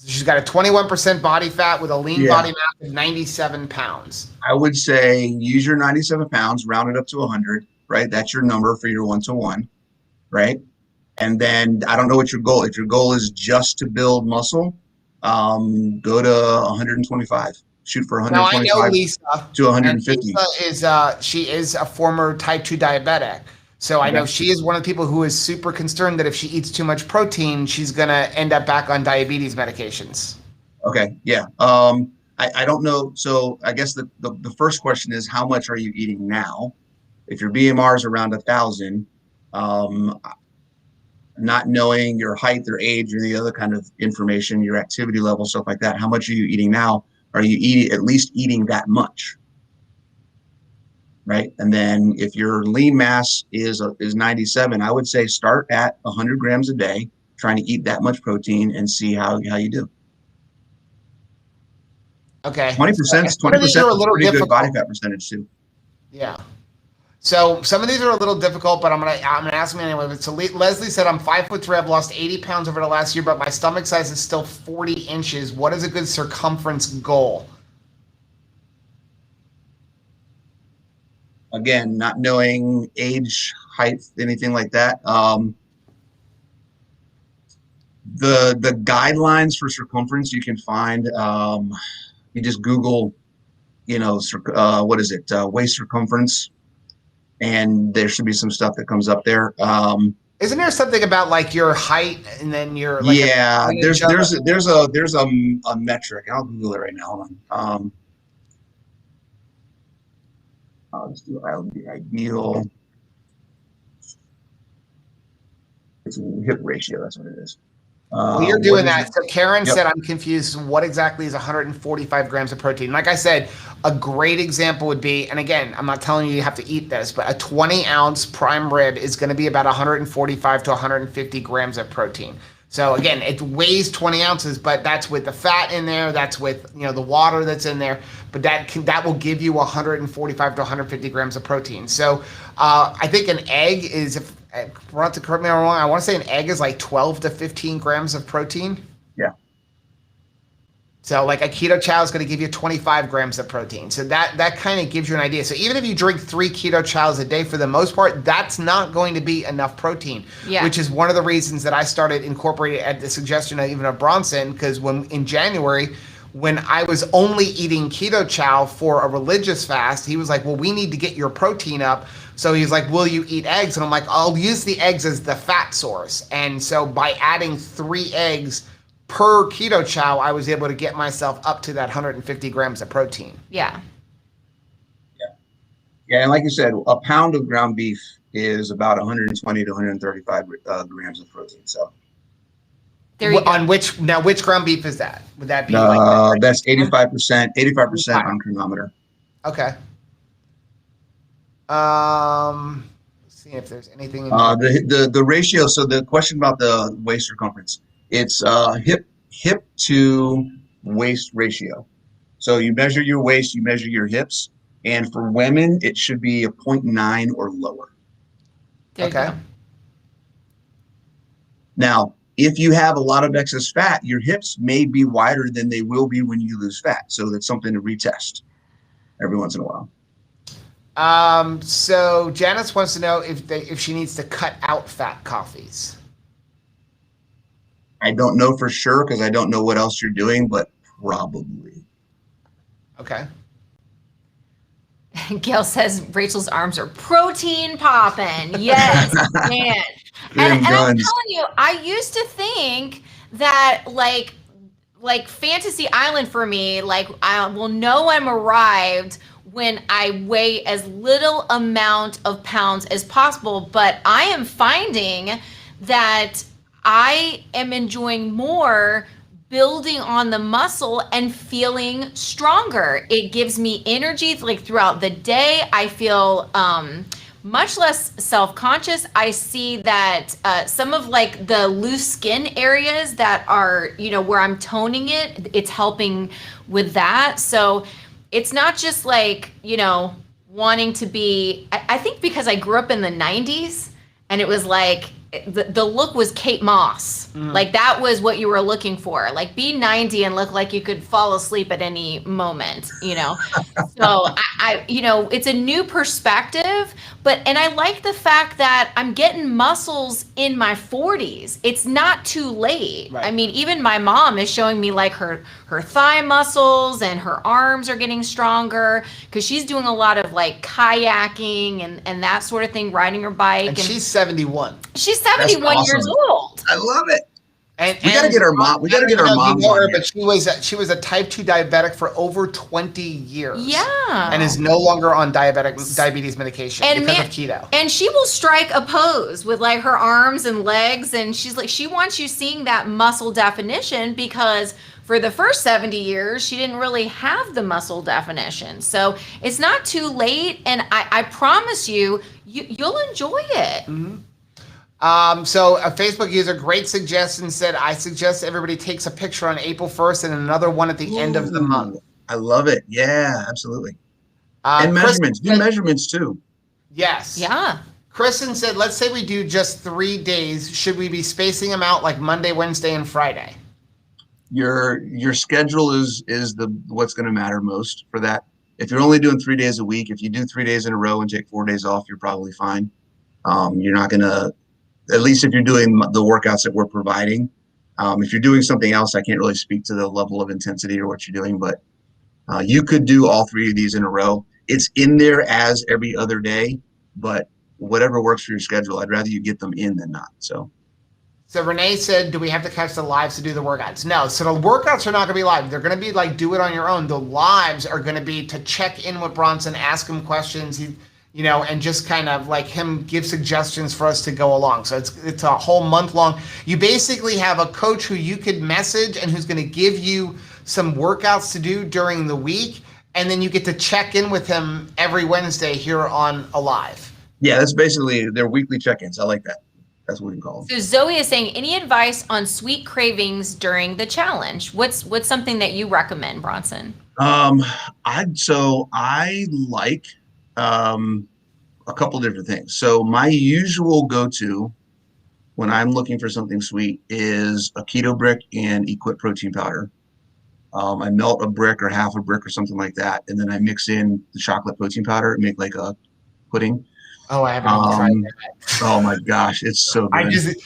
She's got a 21% body fat with a lean body mass of 97 pounds. I would say use your 97 pounds, round it up to 100, right? That's your number for your 1-to-1, right? And then I don't know what your goal. If your goal is just to build muscle, go to 125. Shoot for 125 now, I know Lisa, to 150. Lisa she is a former type 2 diabetic. So I know she is one of the people who is super concerned that if she eats too much protein, she's going to end up back on diabetes medications. Okay. Yeah. I don't know. So I guess the first question is, how much are you eating now? If your BMR is around 1,000, not knowing your height, your age, or the other kind of information, your activity level, stuff like that, how much are you eating now? Are you at least eating that much? Right. And then if your lean mass is 97, I would say start at 100 grams a day, trying to eat that much protein and see how you do. Okay. 20% is a pretty good body fat percentage too. Yeah. So some of these are a little difficult, but I'm gonna ask them anyway. So Leslie said, I'm 5'3". I've lost 80 pounds over the last year, but my stomach size is still 40 inches. What is a good circumference goal? Again, not knowing age, height, anything like that. The guidelines for circumference you can find. You just Google, what is it? Waist circumference, and there should be some stuff that comes up there. Isn't there something about like your height and then your like there's a metric. I'll Google it right now. Hold on. I'll just do the ideal. It's a hip ratio. That's what it is. Well, you're doing that. So Karen said, I'm confused. What exactly is 145 grams of protein? Like I said, a great example would be, and again, I'm not telling you have to eat this, but a 20-ounce prime rib is going to be about 145 to 150 grams of protein. So again, it weighs 20 ounces, but that's with the fat in there. That's with the water that's in there. But that will give you 145 to 150 grams of protein. So I think an egg is, if Bronson, correct me if I'm wrong, I want to say an egg is like 12 to 15 grams of protein. Yeah. So like a keto chow is going to give you 25 grams of protein. So that kind of gives you an idea. So even if you drink 3 keto chows a day, for the most part, that's not going to be enough protein, which is one of the reasons that I started incorporating at the suggestion of even of Bronson, because in January, when I was only eating keto chow for a religious fast, he was like, well, we need to get your protein up. So he's like, will you eat eggs? And I'm like, I'll use the eggs as the fat source. And so by adding 3 eggs per keto chow, I was able to get myself up to that 150 grams of protein. Yeah. Yeah, and like you said, a pound of ground beef is about 120 to 135 grams of protein. So there you go. Which ground beef is that? Would that be that's 85% on chronometer. Okay. Let's see if there's anything in the ratio. So the question about the waist circumference, it's hip to waist ratio. So you measure your waist, you measure your hips, and for women it should be a 0.9 or lower. There you go. Now, if you have a lot of excess fat, your hips may be wider than they will be when you lose fat. So that's something to retest every once in a while. So Janice wants to know if she needs to cut out fat coffees. I don't know for sure because I don't know what else you're doing, but probably. Okay. Gail says Rachel's arms are protein popping. Yes, man. And I'm telling you, I used to think that like Fantasy Island for me, like I will know I'm arrived when I weigh as little amount of pounds as possible. But I am finding that I am enjoying more building on the muscle and feeling stronger. It gives me energy like throughout the day. I feel much less self-conscious. I see that some of like the loose skin areas that are, where I'm toning it, it's helping with that. So it's not just like, wanting to be, I think because I grew up in the 90s and it was like, the look was Kate Moss. Like that was what you were looking for. Like be 90 and look like you could fall asleep at any moment, So I it's a new perspective, and I like the fact that I'm getting muscles in my 40s. It's not too late. Right. I mean, even my mom is showing me like her thigh muscles and her arms are getting stronger because she's doing a lot of like kayaking and that sort of thing, riding her bike. And she's 71. She's 71 years old. I love it. And we gotta get our mom. We gotta get our mom. But she was a type 2 diabetic for over 20 years. Yeah. And is no longer on diabetes medication because of keto. And she will strike a pose with like her arms and legs, and she's like, she wants you seeing that muscle definition because for the first 70 years, she didn't really have the muscle definition. So it's not too late, and I promise you'll enjoy it. Mm-hmm. So a Facebook user, great suggestion, said, I suggest everybody takes a picture on April 1st and another one at the end of the month. I love it. Yeah, absolutely. And measurements. Do measurements too. Yes. Yeah. Kristen said, let's say we do just 3 days. Should we be spacing them out like Monday, Wednesday, and Friday? Your schedule is what's going to matter most for that. If you're only doing 3 days a week, if you do 3 days in a row and take 4 days off, you're probably fine. You're not going to, at least if you're doing the workouts that we're providing. If you're doing something else, I can't really speak to the level of intensity or what you're doing, but you could do all 3 of these in a row. It's in there as every other day, but whatever works for your schedule, I'd rather you get them in than not. So Renee said, do we have to catch the lives to do the workouts? No. So the workouts are not going to be live. They're going to be like, do it on your own. The lives are going to be to check in with Bronson, ask him questions, and just kind of like him give suggestions for us to go along. So it's a whole month long. You basically have a coach who you could message and who's going to give you some workouts to do during the week. And then you get to check in with him every Wednesday here on Alive. Yeah, that's basically their weekly check-ins. I like that. That's what we call them. So Zoe is saying, any advice on sweet cravings during the challenge? What's something that you recommend, Bronson? I like a couple different things. So my usual go-to when I'm looking for something sweet is a keto brick and Equip protein powder. I melt a brick or half a brick or something like that, and then I mix in the chocolate protein powder and make like a pudding. Oh, I haven't even tried that. Oh my gosh, it's so good.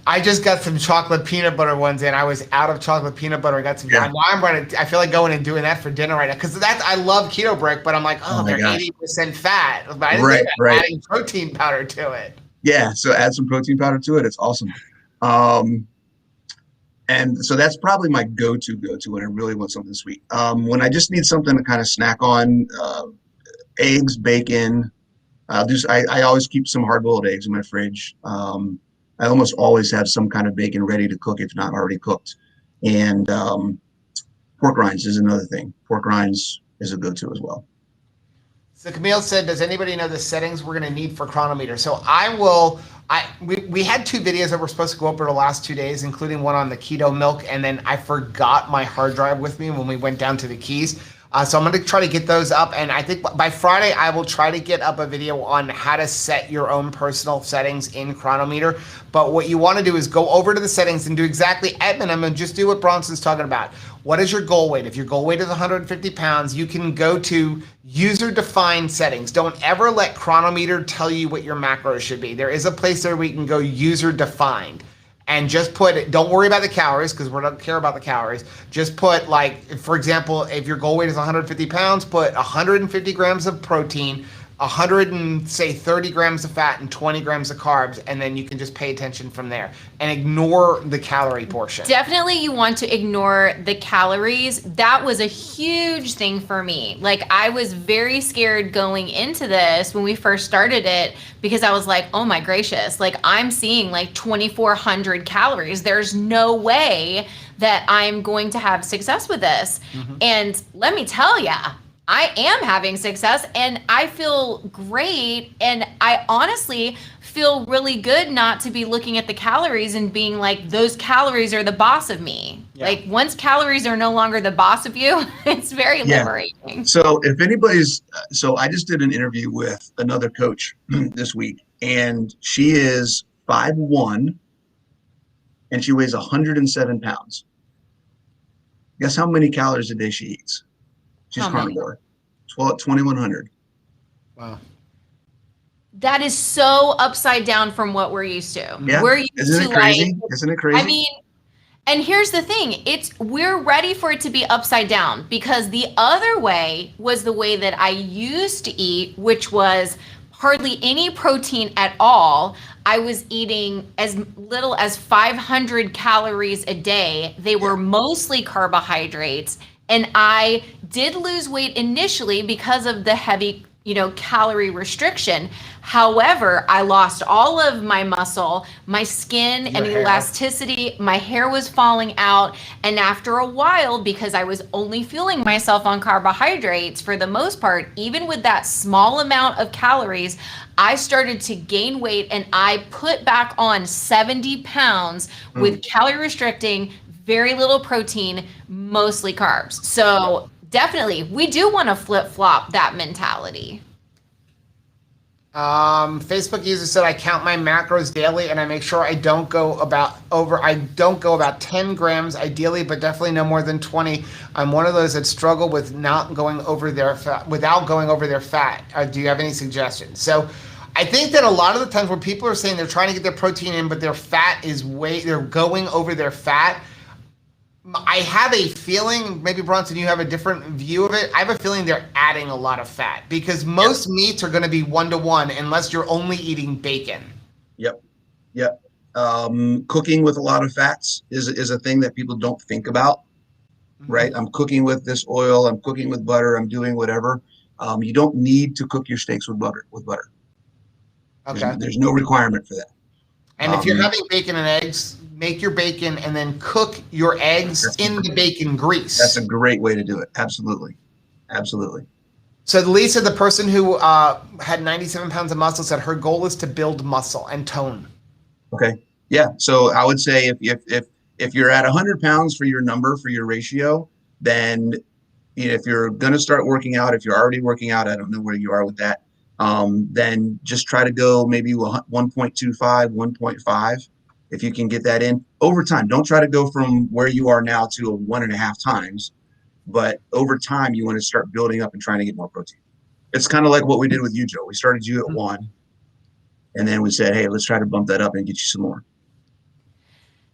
I just got some chocolate peanut butter ones in. I was out of chocolate peanut butter. I got some. Yeah. I feel like going and doing that for dinner right now because I love keto brick, but I'm like, they're 80% fat. But I didn't think about adding protein powder to it. Yeah, so add some protein powder to it. It's awesome. And so that's probably my go-to when I really want something sweet. When I just need something to kind of snack on, eggs, bacon. I always keep some hard-boiled eggs in my fridge. I almost always have some kind of bacon ready to cook if not already cooked. And pork rinds is another thing. Pork rinds is a go-to as well. So Camille said, does anybody know the settings we're going to need for chronometer? So we had 2 videos that were supposed to go over the last 2 days, including one on the keto milk. And then I forgot my hard drive with me when we went down to the Keys. So I'm going to try to get those up, and I think by Friday I will try to get up a video on how to set your own personal settings in Chronometer. But what you want to do is go over to the settings and do exactly at minimum, just do what Bronson's talking about. What is your goal weight? If your goal weight is 150 pounds, you can go to user-defined settings. Don't ever let Chronometer tell you what your macros should be. There is a place there where you can go user-defined. And just put, don't worry about the calories because we don't care about the calories. Just put, like, for example, if your goal weight is 150 pounds, put 150 grams of protein, 30 grams of fat, and 20 grams of carbs, and then you can just pay attention from there and ignore the calorie portion. Definitely you want to ignore the calories. That was a huge thing for me. Like, I was very scared going into this when we first started it because I was like, oh my gracious, like I'm seeing like 2,400 calories. There's no way that I'm going to have success with this. And let me tell ya, I am having success and I feel great. And I honestly feel really good not to be looking at the calories and being like, those calories are the boss of me. Yeah. Like once calories are no longer the boss of you, it's very liberating. So if anybody's, so I just did an interview with another coach this week and she is 5'1" and she weighs 107 pounds. Guess how many calories a day she eats? She's carnivore. 2,100. Wow. That is so upside down from what we're used to. Yeah. We're used Isn't it crazy? Isn't it crazy? I mean, and here's the thing, we're ready for it to be upside down because the other way was the way that I used to eat, which was hardly any protein at all. I was eating as little as 500 calories a day. They were mostly carbohydrates. And I did lose weight initially because of the heavy, calorie restriction. However, I lost all of my muscle, my skin and elasticity, my hair was falling out. And after a while, because I was only fueling myself on carbohydrates for the most part, even with that small amount of calories, I started to gain weight and I put back on 70 pounds with calorie restricting, very little protein, mostly carbs. So definitely, we do want to flip-flop that mentality. Facebook user said, I count my macros daily and I make sure I don't go about 10 grams ideally, but definitely no more than 20. I'm one of those that struggle with not going over their fat, without going over their fat. Do you have any suggestions? So I think that a lot of the times when people are saying they're trying to get their protein in, but their fat is they're going over their fat, I have a feeling, maybe Bronson, you have a different view of it. I have a feeling they're adding a lot of fat because most meats are going to be 1-to-1 unless you're only eating bacon. Yep. Cooking with a lot of fats is a thing that people don't think about, right? I'm cooking with this oil, I'm cooking with butter, I'm doing whatever. You don't need to cook your steaks with butter. Okay. There's no requirement for that. And if you're having bacon and eggs, make your bacon and then cook your eggs in the bacon grease. That's a great way to do it. Absolutely. So Lisa, the person who had 97 pounds of muscle, said her goal is to build muscle and tone. Okay. Yeah. So I would say if you're at 100 pounds for your number, for your ratio, then if you're going to start working out, if you're already working out, I don't know where you are with that, then just try to go maybe 1.25, 1.5. If you can get that in over time. Don't try to go from where you are now to 1.5 times, but over time you want to start building up and trying to get more protein. It's kind of like what we did with you, Joe. We started you at 1, and then we said, hey, let's try to bump that up and get you some more.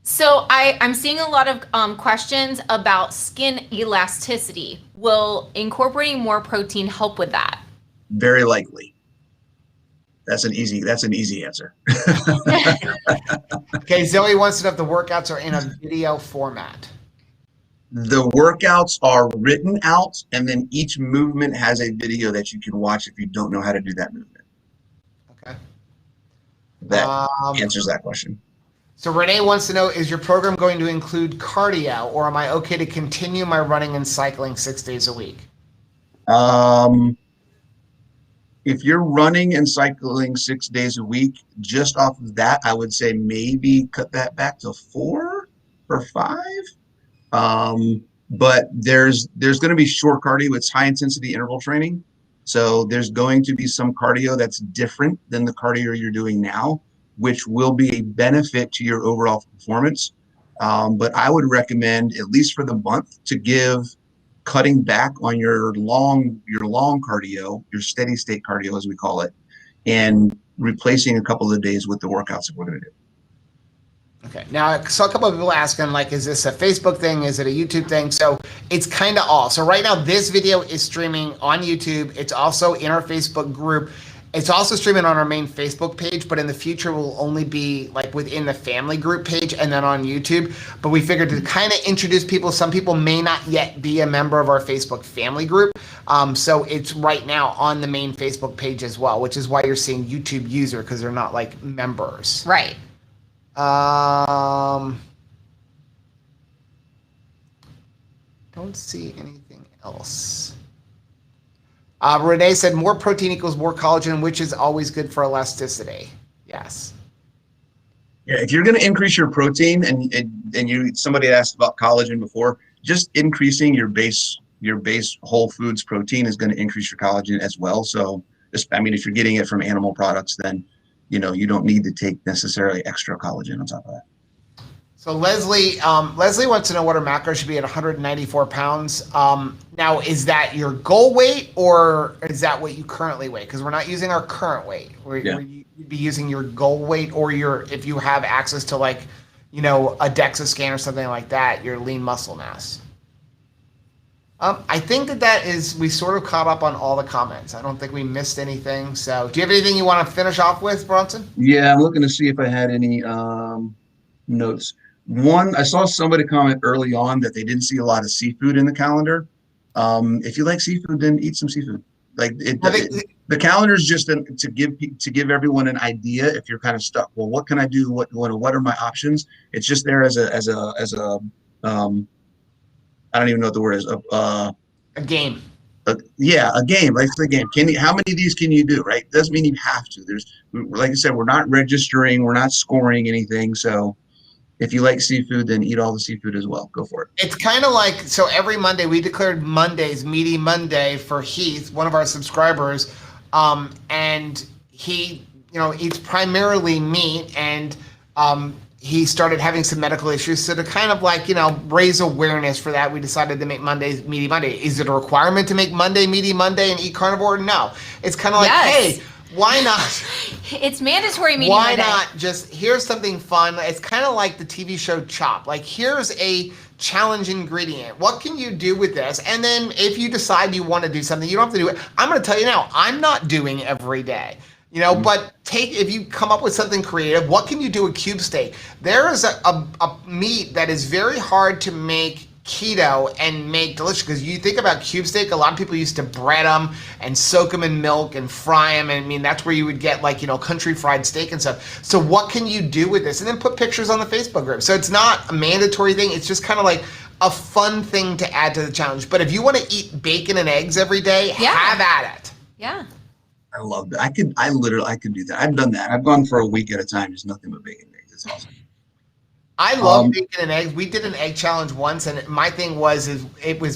So I'm seeing a lot of questions about skin elasticity. Will incorporating more protein help with that? Very likely. That's an easy answer. Okay, Zoe wants to know if the workouts are in a video format. The workouts are written out, and then each movement has a video that you can watch if you don't know how to do that movement. Okay. That answers that question. So Renee wants to know, is your program going to include cardio, or am I okay to continue my running and cycling 6 days a week? If you're running and cycling 6 days a week, just off of that, I would say maybe cut that back to 4 or 5. but there's going to be short cardio. It's high intensity interval training. So there's going to be some cardio that's different than the cardio you're doing now, which will be a benefit to your overall performance. But I would recommend, at least for the month, to give cutting back on your long cardio, your steady state cardio, as we call it, and replacing a couple of days with the workouts that we're going to do. Okay. Now, I saw a couple of people asking, like, is this a Facebook thing? Is it a YouTube thing? So it's kind of all. So right now, this video is streaming on YouTube. It's also in our Facebook group. It's also streaming on our main Facebook page, but in the future will only be like within the family group page and then on YouTube. But we figured to kind of introduce people. Some people may not yet be a member of our Facebook family group. So it's right now on the main Facebook page as well, which is why you're seeing YouTube user, because they're not like members. Right. Don't see anything else. Renee said more protein equals more collagen, which is always good for elasticity. Yes. Yeah, if you're going to increase your protein, and somebody asked about collagen before, just increasing your base whole foods protein is going to increase your collagen as well. So, I mean, if you're getting it from animal products, then you don't need to take necessarily extra collagen on top of that. So Leslie wants to know what her macro should be at 194 pounds. Now, is that your goal weight, or is that what you currently weigh? Because we're not using our current weight. You'd be using your goal weight, or if you have access to like, a DEXA scan or something like that, your lean muscle mass. I think we sort of caught up on all the comments. I don't think we missed anything. So do you have anything you want to finish off with, Bronson? Yeah, I'm looking to see if I had any notes. One, I saw somebody comment early on that they didn't see a lot of seafood in the calendar. If you like seafood, then eat some seafood. Like the calendar is just to give everyone an idea. If you're kind of stuck, well, what can I do? What are my options? It's just there as a I don't even know what the word is. A game. A game. Like the game. How many of these can you do? Right? Doesn't mean you have to. Like I said, we're not registering. We're not scoring anything. So if you like seafood, then eat all the seafood as well. Go for it. It's kind of like, so every Monday we declared Mondays Meaty Monday for Heath, one of our subscribers, and he eats primarily meat, and he started having some medical issues. So to kind of like, raise awareness for that, we decided to make Mondays Meaty Monday. Is it a requirement to make Monday Meaty Monday and eat carnivore? No. It's kind of like, yes. Hey, why not? It's mandatory Meaty Why Monday. not just, here's something fun. It's kind of like the TV show Chopped. Like, here's a challenge ingredient. What can you do with this? And then if you decide you want to do something, you don't have to do it. I'm going to tell you now, I'm not doing every day. But if you come up with something creative, what can you do with cube steak? There is a meat that is very hard to make keto and make delicious, because you think about cube steak, a lot of people used to bread them and soak them in milk and fry them. And I mean, that's where you would get like, country fried steak and stuff. So what can you do with this? And then put pictures on the Facebook group. So it's not a mandatory thing. It's just kind of like a fun thing to add to the challenge. But if you want to eat bacon and eggs every day, have at it. Yeah. I love that. I could do that. I've done that. I've gone for a week at a time. Just nothing but bacon and eggs. It's awesome. I love bacon and eggs. We did an egg challenge once, and my thing was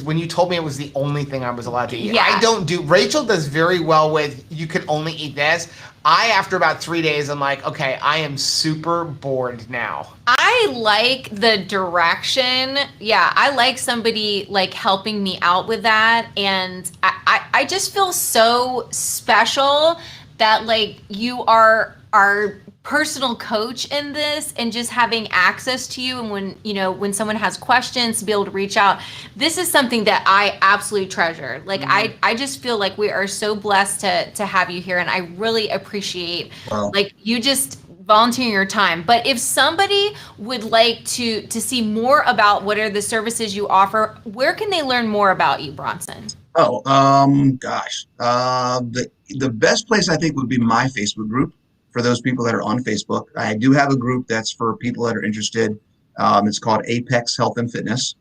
when you told me it was the only thing I was allowed to eat. Yeah. Rachel does very well with, you can only eat this. After about 3 days, I'm like, okay, I am super bored now. I like the direction. Yeah, I like somebody like helping me out with that. And I just feel so special that like you are our personal coach in this, and just having access to you. And when someone has questions, to be able to reach out. This is something that I absolutely treasure. Like I just feel like we are so blessed to have you here. And I really appreciate like you just volunteering your time. But if somebody would like to see more about what are the services you offer, where can they learn more about you, Bronson? Gosh. The best place I think would be my Facebook group. For those people that are on Facebook, I do have a group that's for people that are interested. It's called Apex Health and Fitness.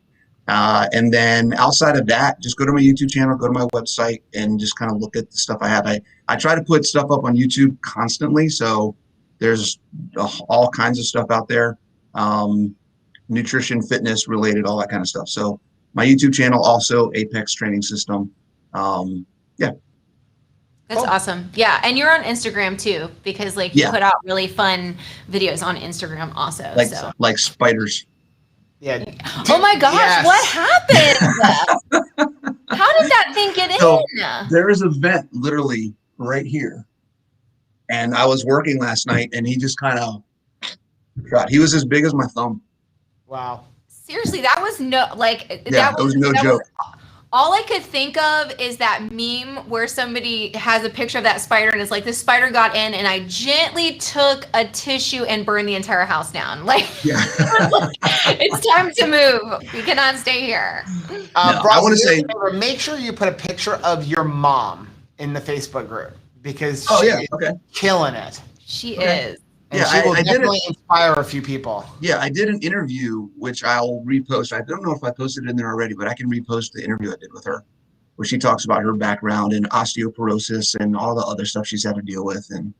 And then outside of that, just go to my YouTube channel, go to my website, and just kind of look at the stuff I have. I try to put stuff up on YouTube constantly. So there's all kinds of stuff out there, nutrition, fitness related, all that kind of stuff. So my YouTube channel, also Apex Training System. Yeah. That's awesome. Yeah. And you're on Instagram too, because like you put out really fun videos on Instagram also. Like spiders. Yeah. Oh my gosh, what happened? How did that thing get So in? there is a vent literally right here. And I was working last night and he just kind of shot. He was as big as my thumb. Wow. Seriously, that was it was no joke. All I could think of is that meme where somebody has a picture of that spider and it's like, this spider got in and I gently took a tissue and burned the entire house down. Like, it's time to move. We cannot stay here. I want to say, make sure you put a picture of your mom in the Facebook group because she's killing it. She is. And she will definitely inspire a few people. Yeah, I did an interview, which I'll repost. I don't know if I posted it in there already, but I can repost the interview I did with her, where she talks about her background and osteoporosis and all the other stuff she's had to deal with. And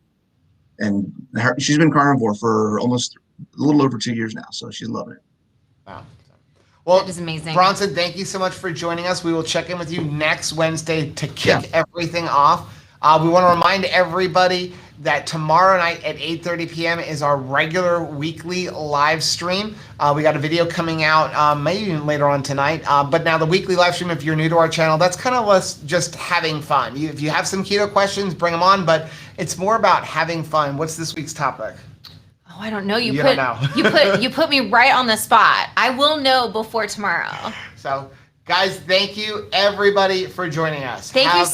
she's been carnivore for almost a little over 2 years now, so she's loving it. Wow. Well, that is amazing. Bronson, thank you so much for joining us. We will check in with you next Wednesday to kick everything off. We want to remind everybody that tomorrow night at 8:30 p.m. is our regular weekly live stream. We got a video coming out maybe even later on tonight. But now the weekly live stream, if you're new to our channel, that's kind of us just having fun. If you have some keto questions, bring them on. But it's more about having fun. What's this week's topic? Oh, I don't know. You don't know. you put me right on the spot. I will know before tomorrow. So, guys, thank you everybody for joining us. Thank you so